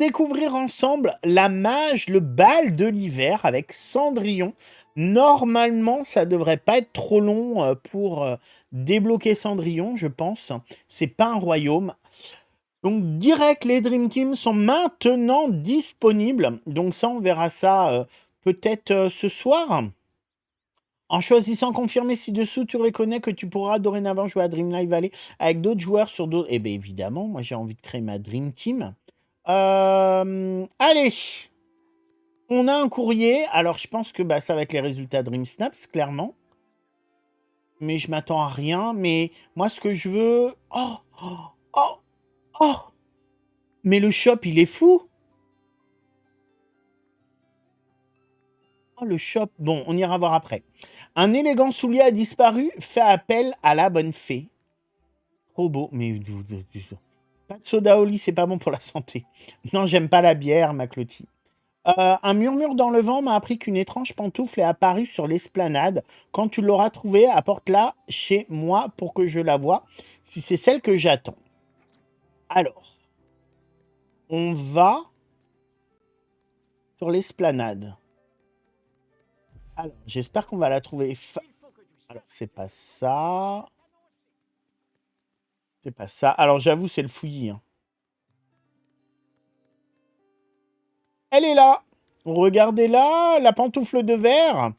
Découvrir ensemble la mage, le bal de l'hiver avec Cendrillon. Normalement, ça devrait pas être trop long pour débloquer Cendrillon, je pense. C'est pas un royaume. Donc, direct, les Dream Team sont maintenant disponibles. Donc, ça, on verra ça peut-être ce soir. En choisissant confirmer ci-dessous, tu reconnais que tu pourras dorénavant jouer à Dream Live Valley avec d'autres joueurs sur d'autres. Eh bien, évidemment, moi, j'ai envie de créer ma Dream Team. Allez, on a un courrier. Alors, je pense que ça va être les résultats Dream Snaps, clairement. Mais je m'attends à rien. Mais moi, ce que je veux... Oh, oh, oh, oh. Mais le shop, il est fou. Oh, le shop. Bon, on ira voir après. Un élégant soulier a disparu. Fait appel à la bonne fée. Trop beau. Mais... Pas de soda au lit, c'est pas bon pour la santé. Non, j'aime pas la bière, ma Clotilde. Un murmure dans le vent m'a appris qu'une étrange pantoufle est apparue sur l'esplanade. Quand tu l'auras trouvée, apporte-la chez moi pour que je la voie, si c'est celle que j'attends. Alors, on va sur l'esplanade. Alors, j'espère qu'on va la trouver. Alors, c'est pas ça. C'est pas ça. Alors, j'avoue, c'est le fouillis. Hein. Elle est là. Regardez-la, la pantoufle de verre.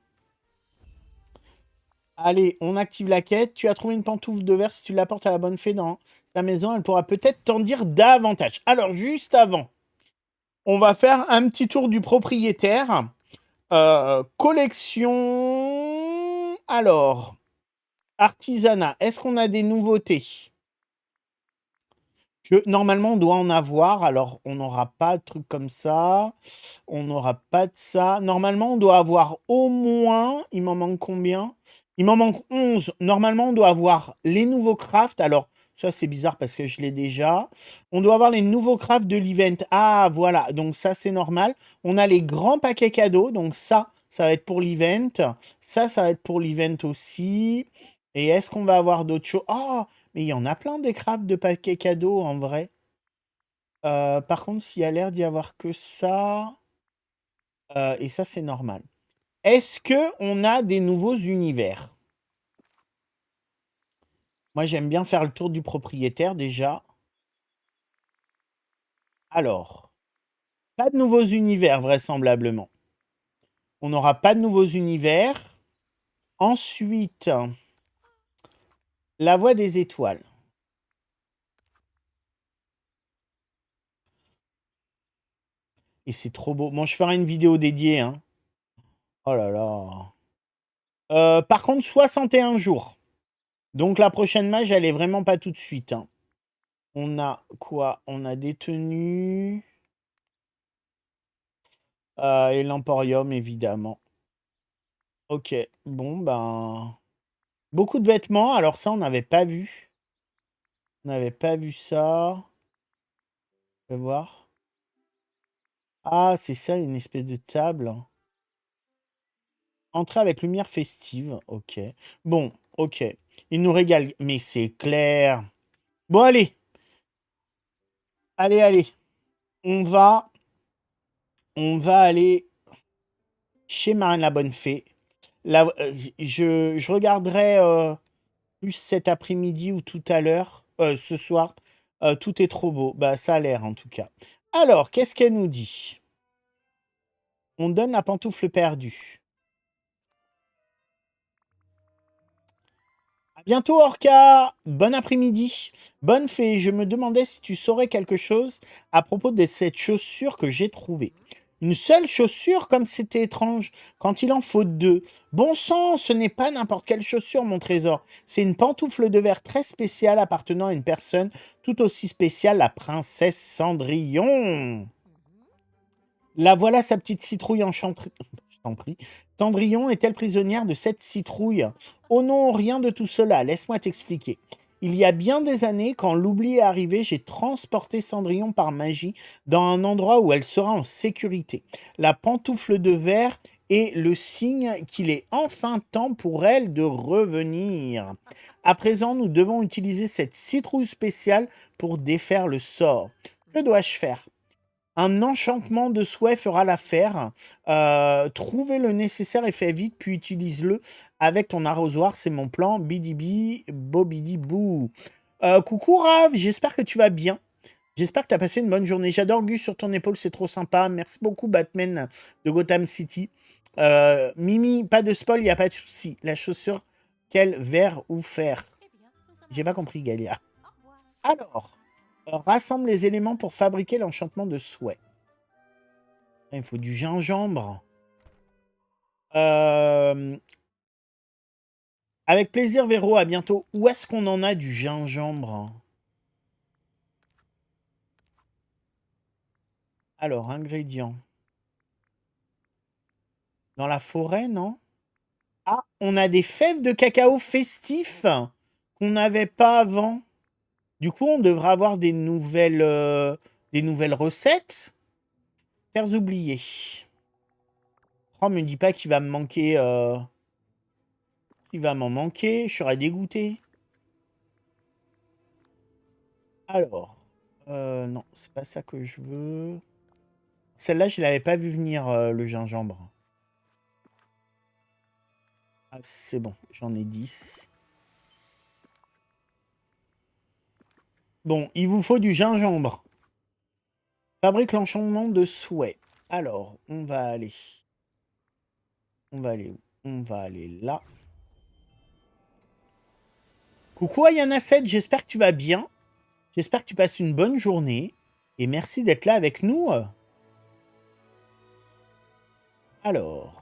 Allez, on active la quête. Tu as trouvé une pantoufle de verre. Si tu l'apportes à la bonne fée dans sa maison, elle pourra peut-être t'en dire davantage. Alors, juste avant, on va faire un petit tour du propriétaire. Collection. Alors, artisanat. Est-ce qu'on a des nouveautés? Normalement, on doit en avoir. Alors, on n'aura pas de trucs comme ça. On n'aura pas de ça. Normalement, on doit avoir au moins... Il m'en manque combien? Il m'en manque 11. Normalement, on doit avoir les nouveaux crafts. Alors, ça, c'est bizarre parce que je l'ai déjà. On doit avoir les nouveaux crafts de l'event. Ah, voilà. Donc, ça, c'est normal. On a les grands paquets cadeaux. Donc, ça va être pour l'event. Ça va être pour l'event aussi. Et est-ce qu'on va avoir d'autres choses? Oh, mais il y en a plein des crafts de paquets cadeaux, en vrai. Par contre, s'il y a l'air d'y avoir que ça... et ça, c'est normal. Est-ce qu'on a des nouveaux univers? Moi, j'aime bien faire le tour du propriétaire, déjà. Alors, pas de nouveaux univers, vraisemblablement. On n'aura pas de nouveaux univers. Ensuite, la voie des étoiles. Et c'est trop beau. Bon, je ferai une vidéo dédiée, hein. Oh là là. Par contre, 61 jours. Donc, la prochaine mage, elle est vraiment pas tout de suite, hein. On a quoi? On a des tenues. Et l'Emporium, évidemment. Ok. Bon, ben... Beaucoup de vêtements. Alors ça, on n'avait pas vu. On n'avait pas vu ça. Je vais voir. Ah, c'est ça, une espèce de table. Entrée avec lumière festive. Ok. Bon, ok. Il nous régale. Mais c'est clair. Bon, allez. Allez, allez. On va... On va aller chez Marine la Bonne Fée. Je regarderai plus cet après-midi ou tout à l'heure, ce soir. Tout est trop beau. Bah, ça a l'air en tout cas. Alors, qu'est-ce qu'elle nous dit? On donne la pantoufle perdue. À bientôt, Orca. Bon après-midi. Bonne fée. Je me demandais si tu saurais quelque chose à propos de cette chaussure que j'ai trouvée. Une seule chaussure, comme c'était étrange, quand il en faut deux. Bon sang, ce n'est pas n'importe quelle chaussure, mon trésor. C'est une pantoufle de verre très spéciale appartenant à une personne tout aussi spéciale, la princesse Cendrillon. La voilà, sa petite citrouille enchantée. Je t'en prie. Cendrillon est-elle prisonnière de cette citrouille? Oh non, rien de tout cela, laisse-moi t'expliquer. Il y a bien des années, quand l'oubli est arrivé, j'ai transporté Cendrillon par magie dans un endroit où elle sera en sécurité. La pantoufle de verre est le signe qu'il est enfin temps pour elle de revenir. À présent, nous devons utiliser cette citrouille spéciale pour défaire le sort. Que dois-je faire? Un enchantement de souhait fera l'affaire. Trouvez le nécessaire et fais vite, puis utilise-le avec ton arrosoir. C'est mon plan. Bidibi, bobidi bou. Coucou Rav, j'espère que tu vas bien. J'espère que tu as passé une bonne journée. J'adore Gus sur ton épaule, c'est trop sympa. Merci beaucoup Batman de Gotham City. Mimi, pas de spoil, il n'y a pas de souci. La chaussure, quel verre ou faire? J'ai pas compris Galia. Alors, rassemble les éléments pour fabriquer l'enchantement de souhait. Il faut du gingembre. Avec plaisir, Véro, à bientôt. Où est-ce qu'on en a du gingembre? Alors, ingrédients. Dans la forêt, non? Ah, on a des fèves de cacao festifs qu'on n'avait pas avant. Du coup, on devrait avoir des nouvelles recettes. Terres oubliées. Oh, me dis pas qu'il va me manquer. Il va m'en manquer. Je serais dégoûté. Alors. Non, c'est pas ça que je veux. Celle-là, je l'avais pas vu venir, le gingembre. Ah, c'est bon, j'en ai 10. Bon, il vous faut du gingembre. Fabrique l'enchantement de souhait. Alors, on va aller. On va aller où? On va aller là. Coucou Ayana 7, j'espère que tu vas bien. J'espère que tu passes une bonne journée. Et merci d'être là avec nous. Alors.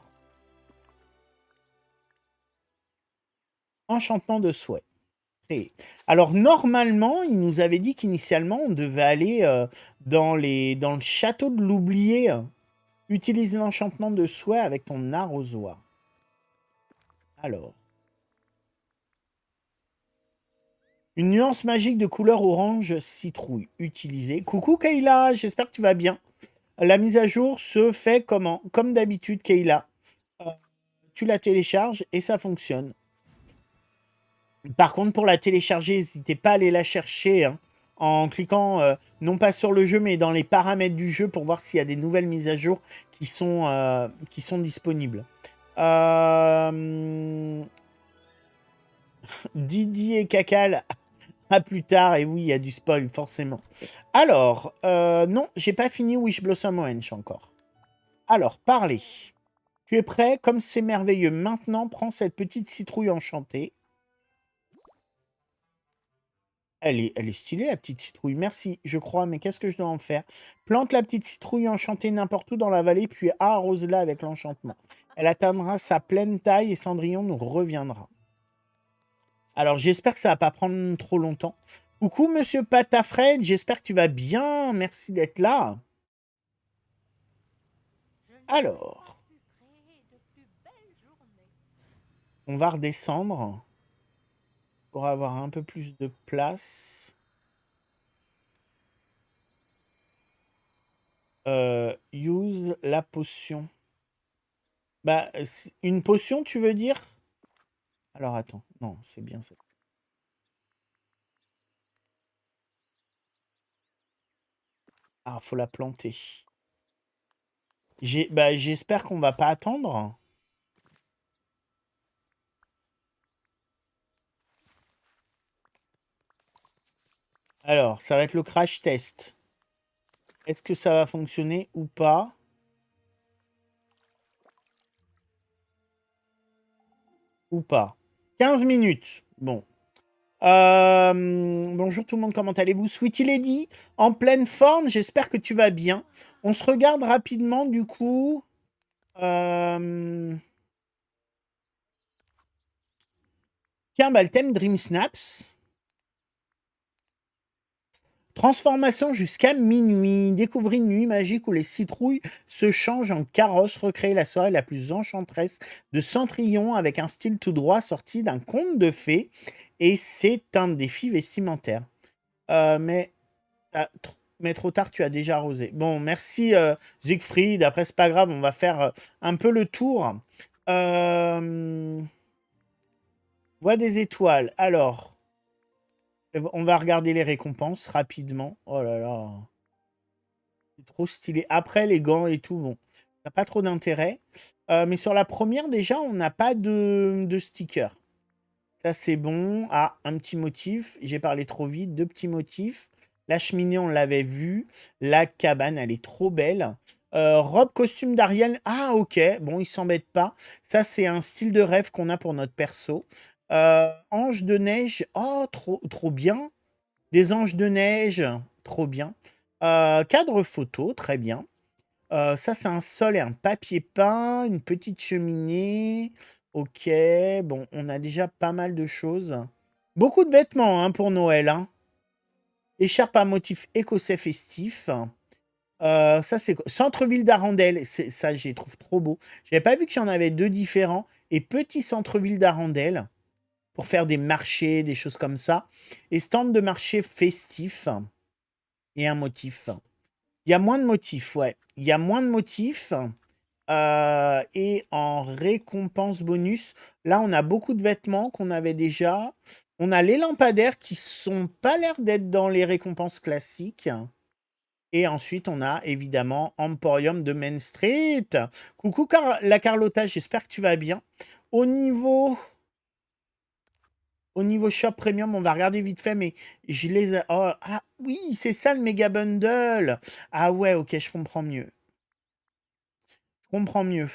Enchantement de souhait. Créé. Alors, normalement, il nous avait dit qu'initialement, on devait aller dans le château de l'oublié. Utilise l'enchantement de souhait avec ton arrosoir. Alors. Une nuance magique de couleur orange citrouille. Utilisée. Coucou Kayla, j'espère que tu vas bien. La mise à jour se fait comment? Comme d'habitude, Kayla. Euh, Tu la télécharges et ça fonctionne. Par contre, pour la télécharger, n'hésitez pas à aller la chercher hein, en cliquant non pas sur le jeu, mais dans les paramètres du jeu pour voir s'il y a des nouvelles mises à jour qui sont disponibles. Didi et Cacal, à plus tard. Et oui, il y a du spoil, forcément. Alors, non, j'ai pas fini Wish Blossom Orange encore. Alors, parlez. Tu es prêt? Comme c'est merveilleux. Maintenant, prends cette petite citrouille enchantée. Elle est stylée, la petite citrouille. Merci, je crois, mais qu'est-ce que je dois en faire? Plante la petite citrouille enchantée n'importe où dans la vallée, puis arrose-la avec l'enchantement. Elle atteindra sa pleine taille et Cendrillon nous reviendra. Alors, j'espère que ça va pas prendre trop longtemps. Coucou, monsieur Patafred, j'espère que tu vas bien. Merci d'être là. Alors, on va redescendre pour avoir un peu plus de place. Use la potion. Bah, une potion, tu veux dire? Alors, attends. Non, c'est bien ça. Ah, faut la planter. J'espère qu'on va pas attendre. Alors, ça va être le crash test. Est-ce que ça va fonctionner ou pas? Ou pas? 15 minutes. Bon. Bonjour tout le monde, comment allez-vous? Sweetie Lady, en pleine forme, j'espère que tu vas bien. On se regarde rapidement du coup. Tiens, bah, le thème Dream Snaps. Transformation jusqu'à minuit. Découvrez une nuit magique où les citrouilles se changent en carrosse. Recréer la soirée la plus enchanteresse de Cendrillon avec un style tout droit sorti d'un conte de fées. Et c'est un défi vestimentaire. Mais, mais trop tard, tu as déjà arrosé. Bon, merci Siegfried. Après, c'est pas grave, on va faire un peu le tour. Voix des étoiles. Alors, on va regarder les récompenses rapidement. Oh là là. C'est trop stylé. Après, les gants et tout, bon, ça n'a pas trop d'intérêt. Mais sur la première, déjà, on n'a pas de sticker. Ça, c'est bon. Ah, un petit motif. J'ai parlé trop vite. Deux petits motifs. La cheminée, on l'avait vu. La cabane, elle est trop belle. Robe, costume d'Ariel. Ah, ok. Bon, il s'embête pas. Ça, c'est un style de rêve qu'on a pour notre perso. Ange de neige. Oh, trop, trop bien. Des anges de neige. Trop bien. Cadre photo. Très bien. Ça, c'est un sol et un papier peint, une petite cheminée. Ok, bon, on a déjà pas mal de choses. Beaucoup de vêtements hein, pour Noël. Hein. Écharpe à motif écossais festif. Ça, c'est centre-ville d'Arendelle. Ça, je les trouve trop beau. J'avais pas vu qu'il y en avait deux différents. Et petit centre-ville d'Arendelle pour faire des marchés, des choses comme ça. Et stand de marché festif et un motif. Il y a moins de motifs, ouais. Il y a moins de motifs. Et en récompense bonus, là, on a beaucoup de vêtements qu'on avait déjà. On a les lampadaires qui sont pas l'air d'être dans les récompenses classiques. Et ensuite, on a évidemment Emporium de Main Street. Coucou la Carlotta, j'espère que tu vas bien. Au niveau, au niveau shop premium, on va regarder vite fait, mais je les ai. Oh, ah oui, c'est ça le méga bundle. Ah ouais, ok, je comprends mieux. Je comprends mieux.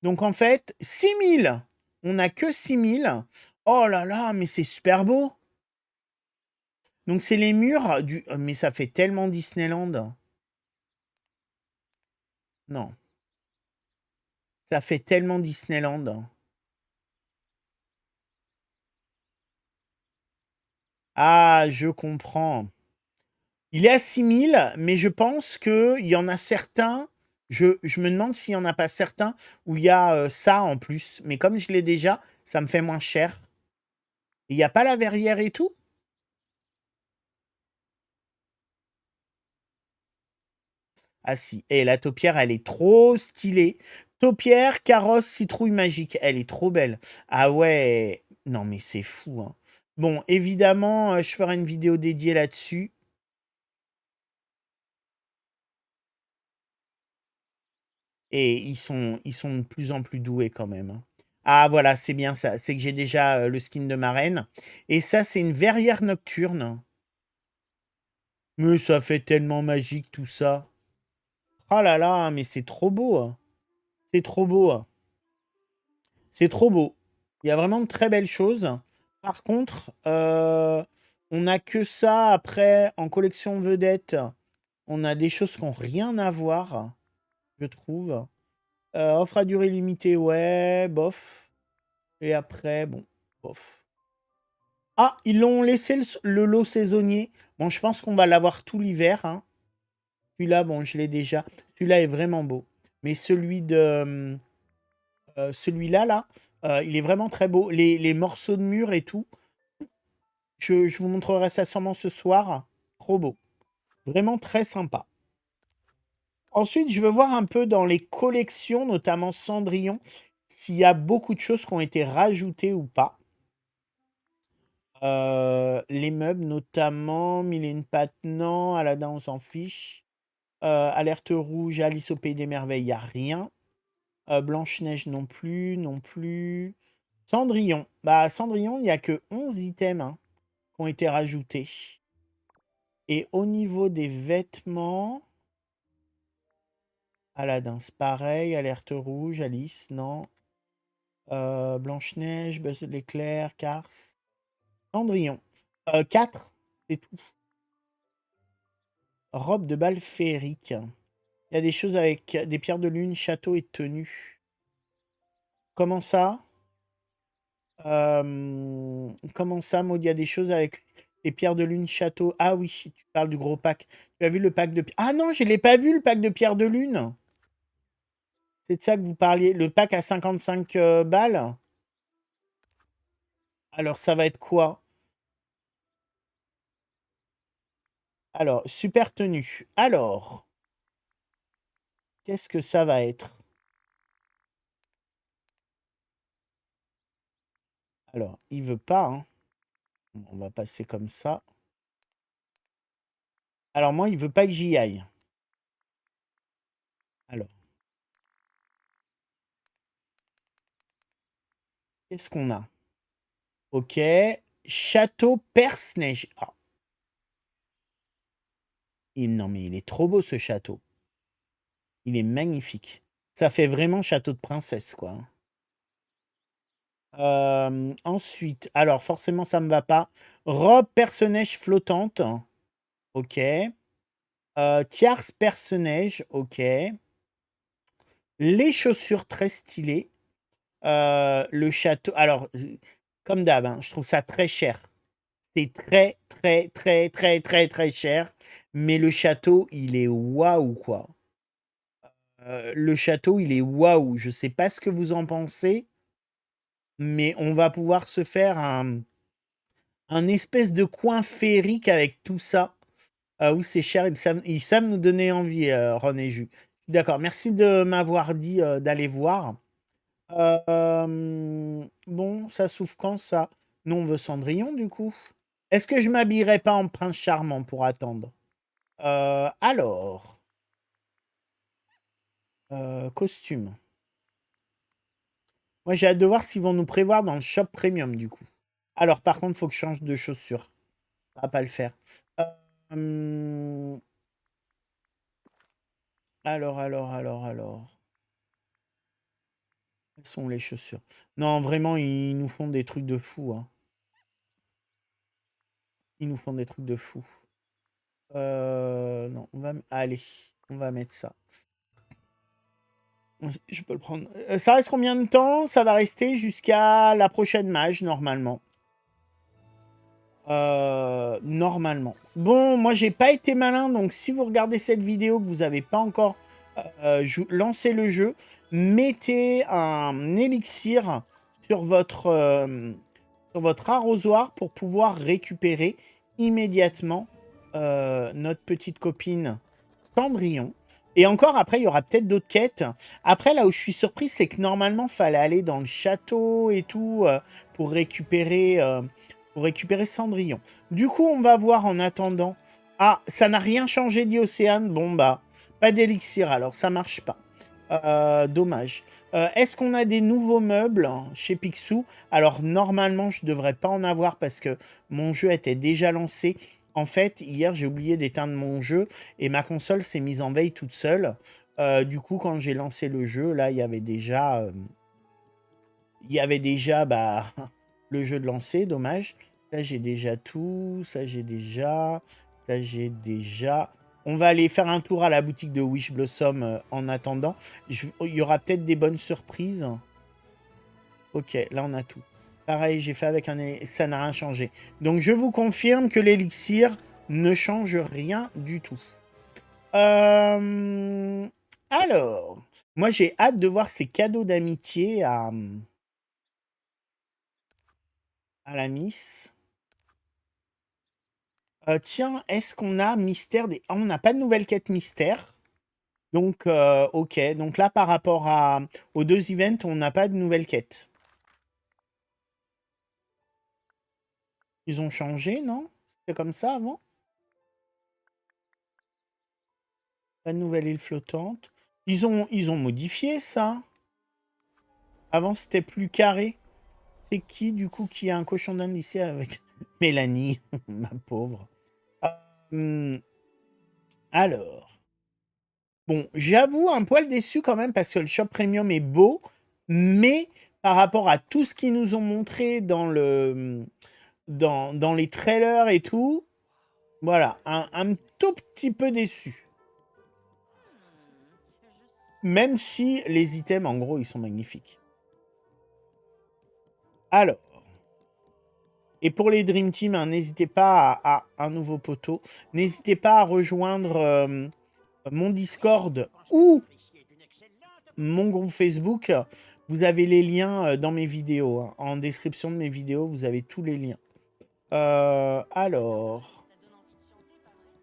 Donc en fait, 6 000. On n'a que 6 000. Oh là là, mais c'est super beau. Donc c'est les murs du... Mais ça fait tellement Disneyland. Non. Ça fait tellement Disneyland. Ah, je comprends. Il est à 6 000, mais je pense qu'il y en a certains... Je me demande s'il n'y en a pas certains où il y a ça en plus. Mais comme je l'ai déjà, ça me fait moins cher. Il n'y a pas la verrière et tout? Ah si, et la taupière, elle est trop stylée. Taupière, carrosse, citrouille magique. Elle est trop belle. Ah ouais, non mais c'est fou. Hein. Bon, évidemment, je ferai une vidéo dédiée là-dessus. Et ils sont de plus en plus doués quand même. Hein. Ah voilà, c'est bien ça. C'est que j'ai déjà le skin de ma reine. Et ça, c'est une verrière nocturne. Mais ça fait tellement magique tout ça. Oh là là, mais c'est trop beau. Hein. C'est trop beau. Hein. C'est trop beau. Il y a vraiment de très belles choses. Par contre, on n'a que ça. Après, en collection vedette, on a des choses qui n'ont rien à voir, je trouve. Offre à durée limitée, ouais, bof. Et après, bon, bof. Ah, ils l'ont laissé le lot saisonnier. Bon, je pense qu'on va l'avoir tout l'hiver. Hein. Celui-là, bon, je l'ai déjà. Celui-là est vraiment beau. Mais celui-là, là, il est vraiment très beau. Les morceaux de mur et tout. Je vous montrerai ça sûrement ce soir. Trop beau. Vraiment très sympa. Ensuite, je veux voir un peu dans les collections, notamment Cendrillon, s'il y a beaucoup de choses qui ont été rajoutées ou pas. Les meubles, notamment Mille et une pattes, non. Aladdin, on s'en fiche. Alerte rouge, Alice au Pays des Merveilles, il n'y a rien. Blanche-Neige non plus, non plus. Cendrillon. Bah, Cendrillon, il n'y a que 11 items hein, qui ont été rajoutés. Et au niveau des vêtements, Aladdin, c'est pareil. Alerte rouge, Alice, non. Blanche-Neige, Buzz l'éclair, Cars. Cendrillon. 4, c'est tout. Robe de bal féerique. Il y a des choses avec des pierres de lune, château et tenue. Comment ça Comment ça, Maud? Il y a des choses avec les pierres de lune, château. Ah oui, tu parles du gros pack. Tu as vu le pack de... Ah non, je ne l'ai pas vu, le pack de pierres de lune. C'est de ça que vous parliez. Le pack à 55 balles. Alors, ça va être quoi? Alors, super tenue. Alors, qu'est-ce que ça va être? Alors, il veut pas. Hein. On va passer comme ça. Alors, moi, il veut pas que j'y aille. Alors, qu'est-ce qu'on a? Ok. Château Perce-Neige. Ah. Non, mais il est trop beau ce château. Il est magnifique. Ça fait vraiment château de princesse, quoi. Ensuite, alors forcément, ça me va pas. Robe Perce-Neige flottante. Ok. Tiers Perce-Neige. Ok. Les chaussures très stylées. Le château. Alors, comme d'hab, hein, je trouve ça très cher. C'est très, très, très, très, très, très cher. Mais le château, il est waouh, quoi. Le château, il est waouh. Je sais pas ce que vous en pensez, mais on va pouvoir se faire un espèce de coin féerique avec tout ça. Ah oui, c'est cher. Ils savent nous donner envie, Ron et Jus. D'accord. Merci de m'avoir dit d'aller voir. Bon, ça s'ouvre quand ça? Nous, on veut Cendrillon, du coup. Est-ce que je m'habillerai pas en prince charmant pour attendre? Alors, costume. Moi, j'ai hâte de voir s'ils vont nous prévoir dans le shop premium, du coup. Alors, par contre, il faut que je change de chaussures. Ça va pas le faire. Euh, alors. Quelles sont les chaussures? Non, vraiment, ils nous font des trucs de fou, hein. Ils nous font des trucs de fou. Non, allez, on va mettre ça. Je peux le prendre. Ça reste combien de temps? Ça va rester jusqu'à la prochaine mage, normalement. Normalement. Bon, moi, j'ai pas été malin, donc si vous regardez cette vidéo, que vous n'avez pas encore lancé le jeu, mettez un élixir sur votre arrosoir pour pouvoir récupérer immédiatement notre petite copine Cendrillon. Et encore, après, il y aura peut-être d'autres quêtes. Après, là où je suis surpris, c'est que normalement, il fallait aller dans le château et tout pour récupérer Cendrillon. Du coup, on va voir en attendant. Ah, ça n'a rien changé, dit Océane. Bon, bah, pas d'élixir, alors ça marche pas. Dommage. Est-ce qu'on a des nouveaux meubles chez Picsou? Alors, normalement, je ne devrais pas en avoir parce que mon jeu était déjà lancé. En fait, hier, j'ai oublié d'éteindre mon jeu et ma console s'est mise en veille toute seule. Du coup, quand j'ai lancé le jeu, là, il y avait déjà bah, le jeu de lancer, dommage. Ça, j'ai déjà tout. Ça, j'ai déjà. Ça, j'ai déjà. On va aller faire un tour à la boutique de Wish Blossom en attendant. Il y aura peut-être des bonnes surprises. Ok, là, on a tout. Pareil, j'ai fait avec ça n'a rien changé. Donc, je vous confirme que l'élixir ne change rien du tout. Alors, moi, j'ai hâte de voir ces cadeaux d'amitié à la Miss. Tiens, est-ce qu'on a mystère des... Ah, on n'a pas de nouvelle quête mystère. Donc, ok. Donc là, par rapport aux deux events, on n'a pas de nouvelle quête. Ils ont changé, non? C'était comme ça avant? Pas de nouvelle île flottante. Ils ont modifié ça. Avant, c'était plus carré. C'est qui, du coup, qui a un cochon d'Inde ici avec Mélanie, ma pauvre. Hum, alors. Bon, j'avoue un poil déçu quand même parce que le shop premium est beau, mais par rapport à tout ce qu'ils nous ont montré dans les trailers et tout, voilà, un tout petit peu déçu. Même si les items, en gros, ils sont magnifiques. Alors, et pour les Dream Team, hein, n'hésitez pas à un nouveau poteau. N'hésitez pas à rejoindre mon Discord ou mon groupe Facebook. Vous avez les liens dans mes vidéos, hein. En description de mes vidéos, vous avez tous les liens. Alors.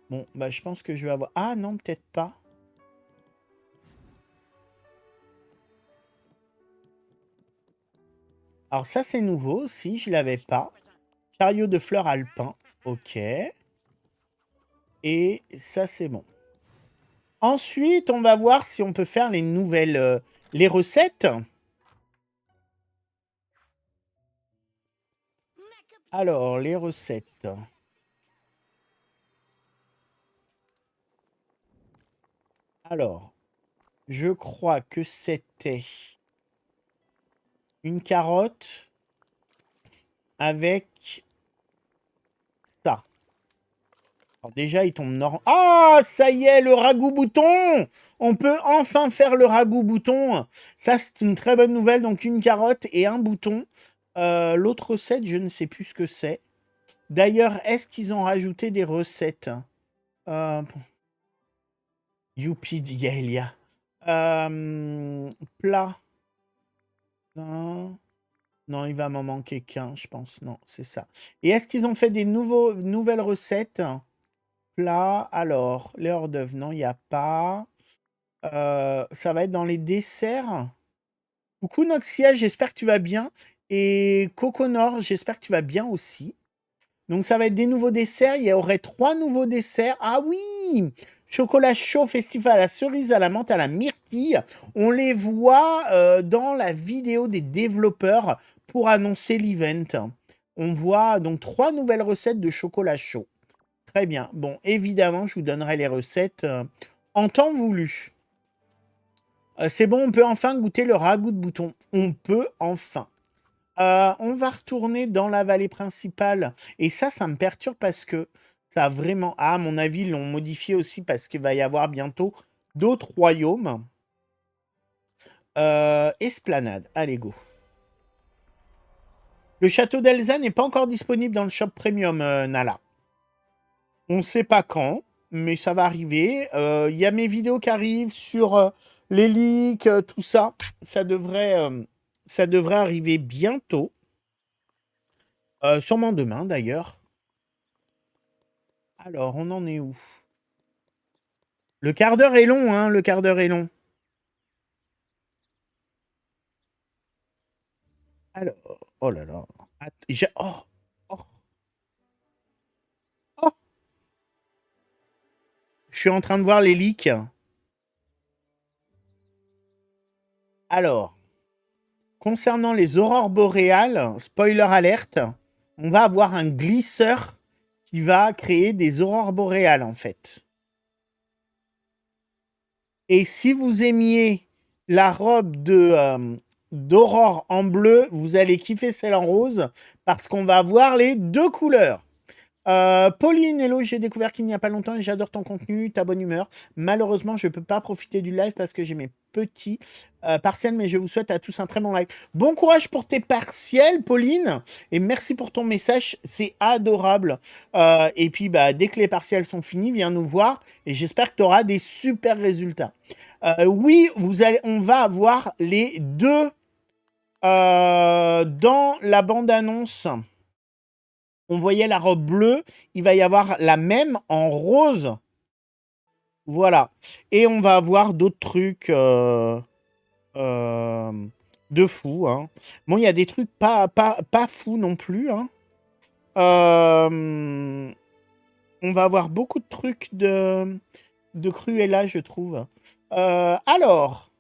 Bon, bah je pense que je vais avoir... Ah non, peut-être pas. Alors ça, c'est nouveau aussi, je l'avais pas. Chariot de fleurs alpin. Ok. Et ça, c'est bon. Ensuite, on va voir si on peut faire les recettes. Alors, les recettes. Alors, je crois que c'était une carotte avec ça. Alors déjà, il tombe nord. Ah, ça y est, le ragoût bouton! On peut enfin faire le ragoût bouton. Ça, c'est une très bonne nouvelle. Donc, une carotte et un bouton. L'autre recette, je ne sais plus ce que c'est. D'ailleurs, est-ce qu'ils ont rajouté des recettes? euh, Youpi, dit Gaëlia. Plat. Non. Non, il va m'en manquer qu'un, je pense. Non, c'est ça. Et est-ce qu'ils ont fait des nouvelles recettes? Plat. Alors, les hors d'œuvre, non, il n'y a pas. Ça va être dans les desserts. Coucou Noxia, j'espère que tu vas bien. Et Coconor, j'espère que tu vas bien aussi. Donc ça va être des nouveaux desserts. Il y aurait 3 nouveaux desserts. Ah oui! Chocolat chaud, festival à la cerise, à la menthe, à la myrtille. On les voit dans la vidéo des développeurs pour annoncer l'event. On voit donc 3 nouvelles recettes de chocolat chaud. Très bien. Bon, évidemment, je vous donnerai les recettes en temps voulu. C'est bon, on peut enfin goûter le ragoût de bouton. On peut enfin. On va retourner dans la vallée principale. Et ça me perturbe parce que ça a vraiment... Ah, à mon avis, ils l'ont modifié aussi parce qu'il va y avoir bientôt d'autres royaumes. Esplanade. Allez, go. Le château d'Elsa n'est pas encore disponible dans le shop premium, Nala. On ne sait pas quand, mais ça va arriver. Il y a mes vidéos qui arrivent sur les leaks, tout ça. Ça devrait arriver bientôt. Sûrement demain, d'ailleurs. Alors, on en est où? Le quart d'heure est long, hein, le quart d'heure est long. Alors, oh là là. Oh, oh, oh. Je suis en train de voir les leaks. Alors, concernant les aurores boréales, spoiler alerte, on va avoir un glisseur qui va créer des aurores boréales, en fait. Et si vous aimiez la robe d'aurore en bleu, vous allez kiffer celle en rose parce qu'on va avoir les 2 couleurs. Pauline, hello, j'ai découvert qu'il n'y a pas longtemps et j'adore ton contenu, ta bonne humeur. Malheureusement, je ne peux pas profiter du live parce que j'ai mes petits partiels, mais je vous souhaite à tous un très bon live. Bon courage pour tes partiels, Pauline, et merci pour ton message, c'est adorable. Et puis, dès que les partiels sont finis, viens nous voir et j'espère que tu auras des super résultats. Oui, on va avoir les 2 dans la bande-annonce. On voyait la robe bleue, il va y avoir la même en rose. Voilà. Et on va avoir d'autres trucs de fou. Hein. Bon, il y a des trucs pas fous non plus. Hein. On va avoir beaucoup de trucs de Cruella, je trouve. Alors,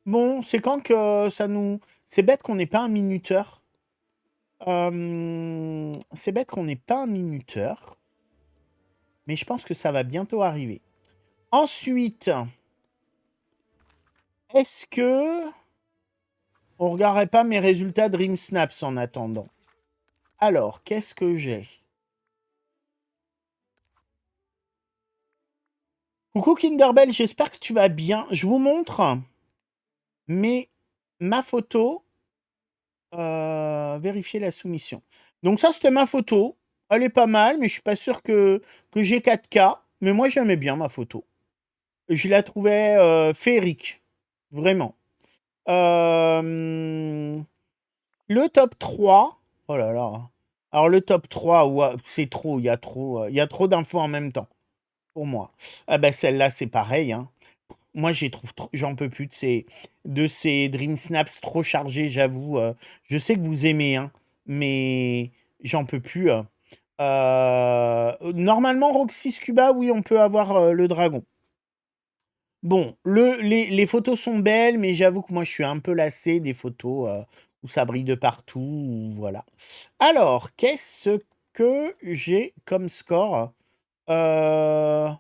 bon, c'est quand que ça nous... C'est bête qu'on n'ait pas un minuteur. C'est bête qu'on n'ait pas un minuteur. Mais je pense que ça va bientôt arriver. Ensuite, est-ce que on regarderait pas mes résultats Dream Snaps en attendant? Alors, qu'est-ce que j'ai? Coucou Kinderbell, j'espère que tu vas bien. Je vous montre ma photo. Vérifier la soumission. Donc ça, c'était ma photo. Elle est pas mal, mais je suis pas sûr que j'ai 4K. Mais moi, j'aimais bien ma photo. Je la trouvais féerique. Vraiment. Le top 3. Oh là là. Alors le top 3, ouais, c'est trop, il y a trop d'infos en même temps pour moi. Ah ben celle-là, c'est pareil. Hein. Moi, j'en peux plus de ces Dream Snaps trop chargés, j'avoue. Je sais que vous aimez, hein, mais j'en peux plus. Normalement, Roxy Scuba, oui, on peut avoir le dragon. Bon, les photos sont belles, mais j'avoue que moi, je suis un peu lassé des photos où ça brille de partout. Voilà. Alors, qu'est-ce que j'ai comme score? Euh...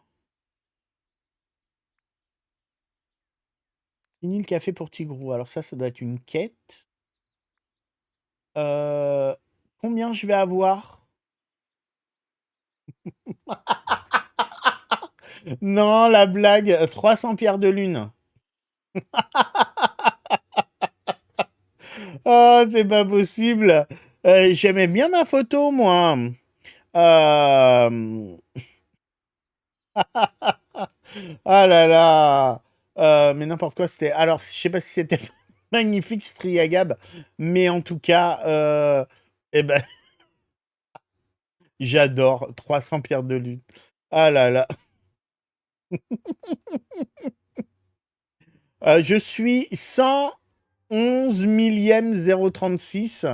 Fini le café pour Tigrou. Alors ça doit être une quête. Euh, Combien je vais avoir? Non, la blague. 300 pierres de lune. Oh, c'est pas possible. J'aimais bien ma photo, moi. Euh... Ah là là. Mais n'importe quoi, c'était. Alors, je sais pas si c'était magnifique, Striagab, mais en tout cas, eh ben, j'adore 300 pierres de lune. Ah là là. Je suis 111 millième 036.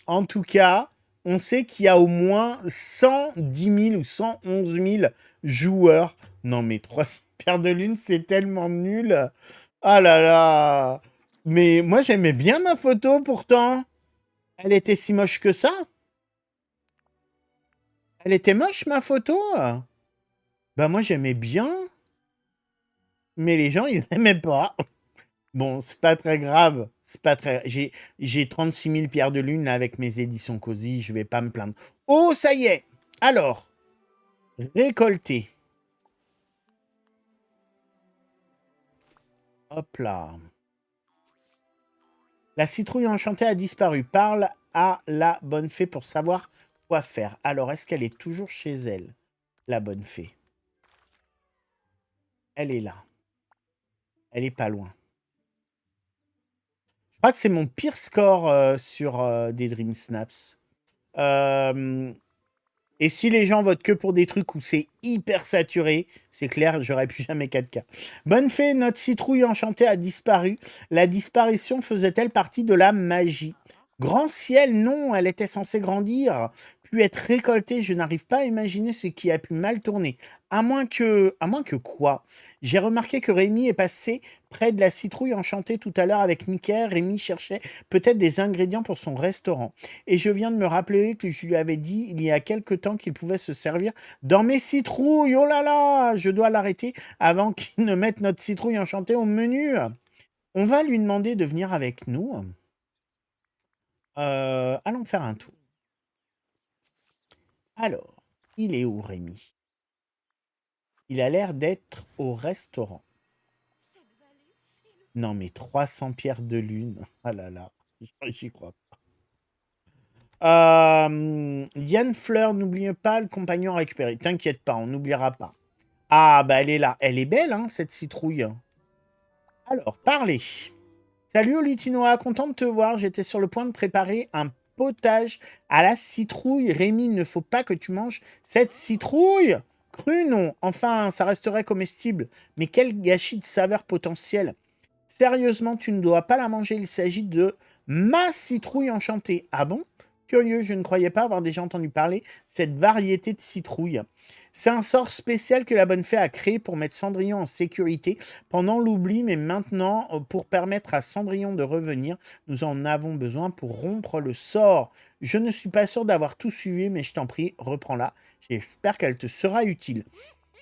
En tout cas, on sait qu'il y a au moins 110 000 ou 111 000 joueurs. Non, mais 300 paires de lune, c'est tellement nul. Ah là là. Mais moi, j'aimais bien ma photo pourtant. Elle était si moche que ça. Elle était moche, ma photo. Bah, moi, j'aimais bien. Mais les gens, ils n'aimaient pas. Bon, c'est pas très grave. C'est pas très. J'ai 36 000 pierres de lune là, avec mes éditions Cozy. Je vais pas me plaindre. Oh, ça y est. Alors, récolter. Hop là. La citrouille enchantée a disparu. Parle à la bonne fée pour savoir quoi faire. Alors, est-ce qu'elle est toujours chez elle, la bonne fée? Elle est là. Elle est pas loin. Je crois que c'est mon pire score sur des Dream Snaps. Euh, Et si les gens votent que pour des trucs où c'est hyper saturé, c'est clair, j'aurais plus jamais 4K. Bonne fée, notre citrouille enchantée a disparu. La disparition faisait-elle partie de la magie? Grand ciel, non, elle était censée grandir, puis être récoltée. Je n'arrive pas à imaginer ce qui a pu mal tourner. À moins que quoi? J'ai remarqué que Rémi est passé près de la citrouille enchantée tout à l'heure avec Mickey. Rémi cherchait peut-être des ingrédients pour son restaurant. Et je viens de me rappeler que je lui avais dit il y a quelque temps qu'il pouvait se servir dans mes citrouilles. Oh là là, je dois l'arrêter avant qu'il ne mette notre citrouille enchantée au menu. On va lui demander de venir avec nous. Allons faire un tour. Alors, il est où, Rémi? Il a l'air d'être au restaurant. Non, mais 300 pierres de lune. Ah là là, j'y crois pas. Diane Fleur, n'oubliez pas le compagnon récupéré. T'inquiète pas, on n'oubliera pas. Ah, bah elle est là. Elle est belle, hein, cette citrouille. Alors, parlez. Salut Olitinoa, content de te voir. J'étais sur le point de préparer un potage à la citrouille. Rémi, il ne faut pas que tu manges cette citrouille. Crue, non. Enfin, ça resterait comestible. Mais quel gâchis de saveur potentielle. Sérieusement, tu ne dois pas la manger. Il s'agit de ma citrouille enchantée. Ah bon? Curieux, je ne croyais pas avoir déjà entendu parler de cette variété de citrouille. C'est un sort spécial que la bonne fée a créé pour mettre Cendrillon en sécurité pendant l'oubli, mais maintenant, pour permettre à Cendrillon de revenir, nous en avons besoin pour rompre le sort. Je ne suis pas sûr d'avoir tout suivi, mais je t'en prie, reprends-la. J'espère qu'elle te sera utile.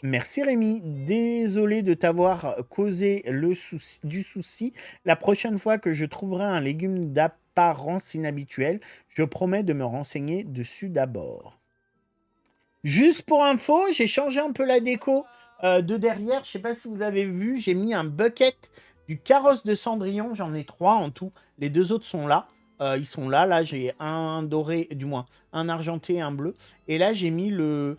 Merci Rémi, désolé de t'avoir causé du souci. La prochaine fois que je trouverai un légume d'apparence inhabituelle, je promets de me renseigner dessus d'abord. Juste pour info, j'ai changé un peu la déco de derrière. Je sais pas si vous avez vu, j'ai mis un bucket du carrosse de Cendrillon. J'en ai 3 en tout. Les 2 autres sont là. Ils sont là. Là, j'ai un doré, du moins un argenté et un bleu. Et là, j'ai mis le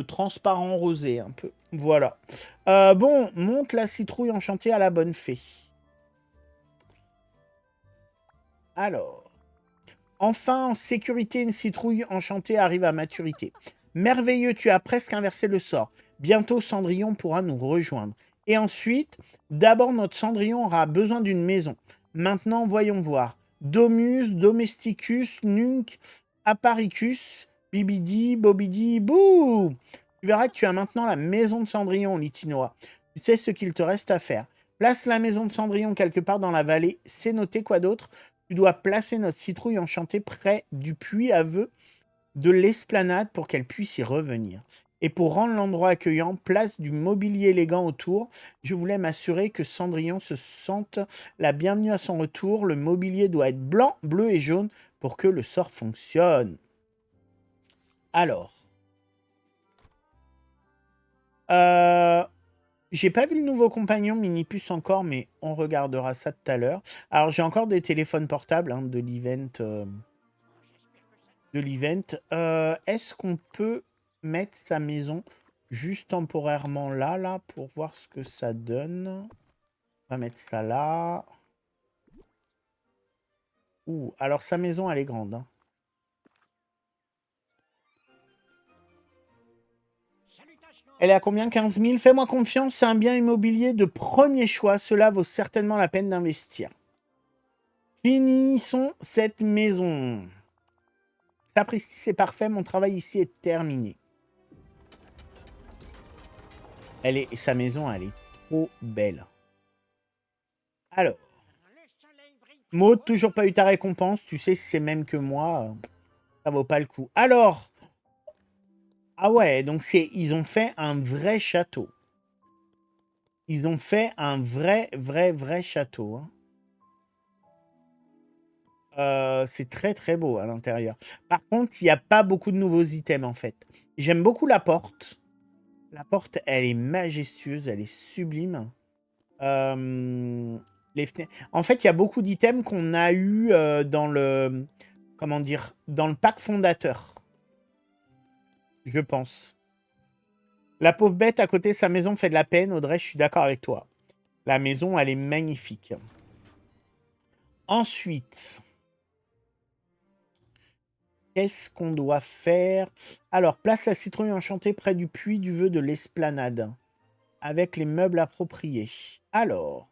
transparent rosé un peu. Voilà. Bon, monte la citrouille enchantée à la bonne fée. Alors. Enfin, en sécurité, une citrouille enchantée arrive à maturité. Merveilleux, tu as presque inversé le sort. Bientôt, Cendrillon pourra nous rejoindre. Et ensuite, d'abord, notre Cendrillon aura besoin d'une maison. Maintenant, voyons voir. Domus, Domesticus, Nunc, Aparicus, Bibidi, Bobidi, Bouh! Tu verras que tu as maintenant la maison de Cendrillon, Litinoa. Tu sais ce qu'il te reste à faire. Place la maison de Cendrillon quelque part dans la vallée. C'est noté, quoi d'autre? Tu dois placer notre citrouille enchantée près du puits à vœux de l'esplanade pour qu'elle puisse y revenir. Et pour rendre l'endroit accueillant, place du mobilier élégant autour. Je voulais m'assurer que Cendrillon se sente la bienvenue à son retour. Le mobilier doit être blanc, bleu et jaune pour que le sort fonctionne. Alors, j'ai pas vu le nouveau compagnon Minipuce encore, mais on regardera ça tout à l'heure. Alors, j'ai encore des téléphones portables de l'event. Est-ce qu'on peut mettre sa maison juste temporairement là, pour voir ce que ça donne? On va mettre ça là. Ouh, alors sa maison, elle est grande. Hein. Elle est à combien? 15 000. Fais-moi confiance, c'est un bien immobilier de premier choix. Cela vaut certainement la peine d'investir. Finissons cette maison. Sapristi, c'est parfait. Mon travail ici est terminé. Sa maison, elle est trop belle. Alors. Maud, toujours pas eu ta récompense. Tu sais, si c'est même que moi, ça vaut pas le coup. Alors. Ah ouais, donc ils ont fait un vrai château. Ils ont fait un vrai château. Hein. C'est très très beau à l'intérieur. Par contre, il n'y a pas beaucoup de nouveaux items en fait. J'aime beaucoup la porte. La porte, elle est majestueuse, elle est sublime. En fait, il y a beaucoup d'items qu'on a eu dans le... Comment dire? Dans le pack fondateur. Je pense. La pauvre bête à côté de sa maison fait de la peine. Audrey, je suis d'accord avec toi. La maison, elle est magnifique. Ensuite... Qu'est-ce qu'on doit faire? Alors, place la citrouille enchantée près du puits du vœu de l'esplanade, avec les meubles appropriés. Alors,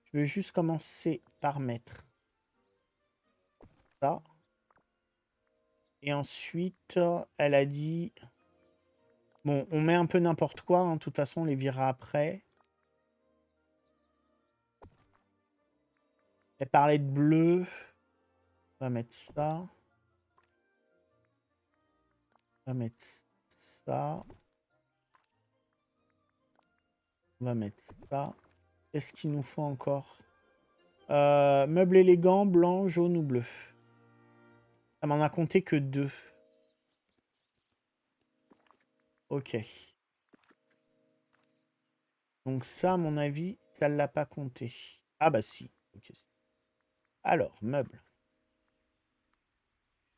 je vais juste commencer par mettre ça. Et ensuite, elle a dit... Bon, on met un peu n'importe quoi, hein. De toute façon, on les virera après. Elle parlait de bleu. On va mettre ça. On va mettre ça. On va mettre ça. Qu'est-ce qu'il nous faut encore? Meuble élégant, blanc, jaune ou bleu. Ça m'en a compté que 2. Ok. Donc ça, à mon avis, ça ne l'a pas compté. Ah bah si. Okay. Alors, meuble.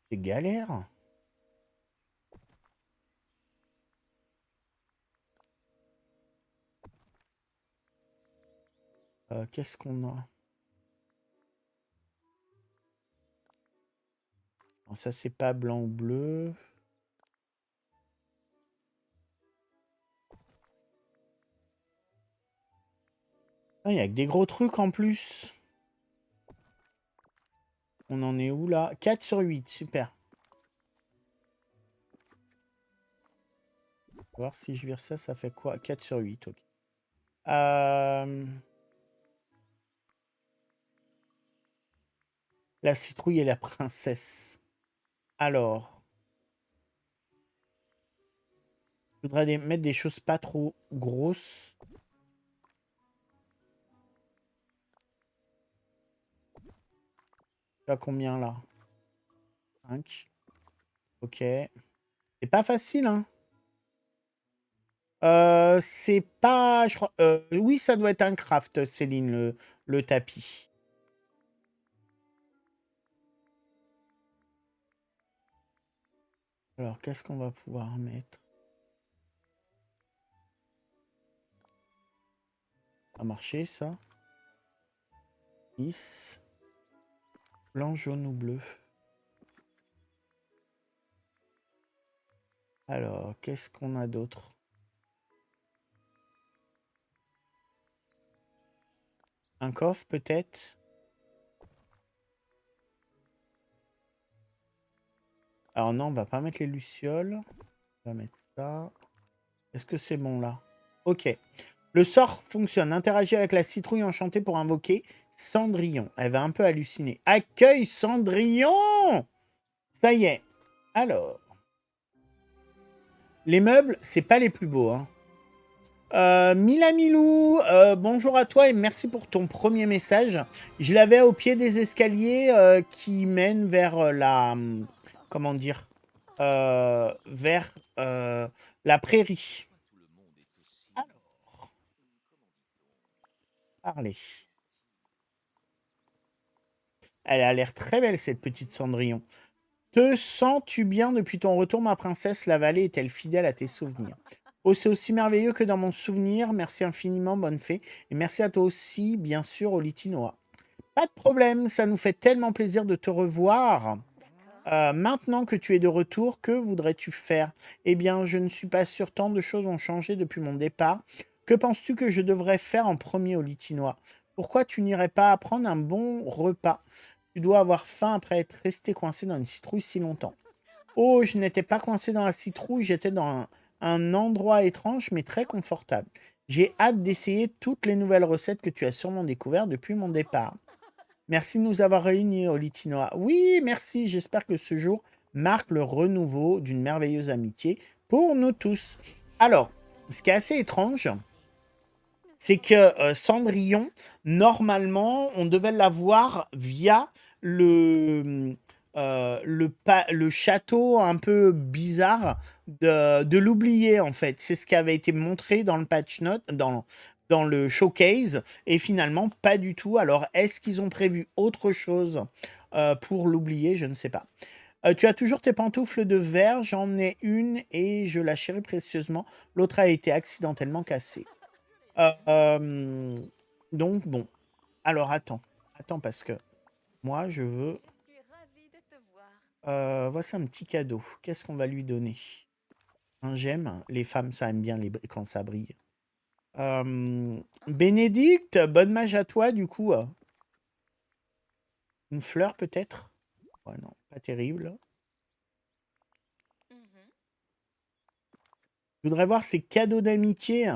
C'est galère. Qu'est-ce qu'on a? Non, ça, c'est pas blanc ou bleu. Il y a que des gros trucs en plus. On en est où là? 4 sur 8, super. On va voir si je vire ça, ça fait quoi? 4 sur 8, ok. La citrouille et la princesse. Alors. Je voudrais mettre des choses pas trop grosses. Tu as combien là? 5. Ok. C'est pas facile, hein? C'est pas... Je crois, oui, ça doit être un craft, Céline, le tapis. Alors, qu'est-ce qu'on va pouvoir mettre? Ça a marché, ça. 10. Blanc, jaune ou bleu. Alors, qu'est-ce qu'on a d'autre? Un coffre, peut-être? Alors non, on va pas mettre les lucioles. On va mettre Ça. Est-ce que c'est bon là? Ok. Le sort fonctionne. Interagis avec la citrouille enchantée pour invoquer Cendrillon. Elle va un peu halluciner. Accueille Cendrillon! Ça y est. Alors, les meubles, c'est pas les plus beaux, hein. Mila Milou, bonjour à toi et merci pour ton premier message. Je l'avais au pied des escaliers qui mènent vers comment dire? Vers la prairie. Alors, parlez. Elle a l'air très belle, cette petite Cendrillon. Te sens-tu bien depuis ton retour, ma princesse? La vallée est-elle fidèle à tes souvenirs? Oh, c'est aussi merveilleux que dans mon souvenir. Merci infiniment, bonne fée. Et merci à toi aussi, bien sûr, Olitinoa. Pas de problème, ça nous fait tellement plaisir de te revoir. Maintenant que tu es de retour, que voudrais-tu faire? Eh bien, je ne suis pas sûr, tant de choses ont changé depuis mon départ. Que penses-tu que je devrais faire en premier, Olitinoa? Pourquoi tu n'irais pas prendre un bon repas? Tu dois avoir faim après être resté coincé dans une citrouille si longtemps. Oh, je n'étais pas coincé dans la citrouille, j'étais dans un endroit étrange mais très confortable. J'ai hâte d'essayer toutes les nouvelles recettes que tu as sûrement découvertes depuis mon départ. Merci de nous avoir réunis, Olitinoa. Oui, merci. J'espère que ce jour marque le renouveau d'une merveilleuse amitié pour nous tous. Alors, ce qui est assez étrange, c'est que Cendrillon, normalement, on devait l'avoir via le, le château un peu bizarre de l'oublier, en fait. C'est ce qui avait été montré dans le patch note, dans le showcase, et finalement, pas du tout. Alors, est-ce qu'ils ont prévu autre chose pour l'oublier? Je ne sais pas. Tu as toujours tes pantoufles de verre, j'en ai une et je la chéris précieusement. L'autre a été accidentellement cassée. Euh, donc, bon. Alors, attends. Attends, parce que moi, je veux... voici un petit cadeau. Qu'est-ce qu'on va lui donner? Un gemme. Les femmes, ça aime bien quand ça brille. Bénédicte, bonne mage à toi, du coup. Une fleur, peut-être? Ouais, non, pas terrible. Je voudrais voir ses cadeaux d'amitié.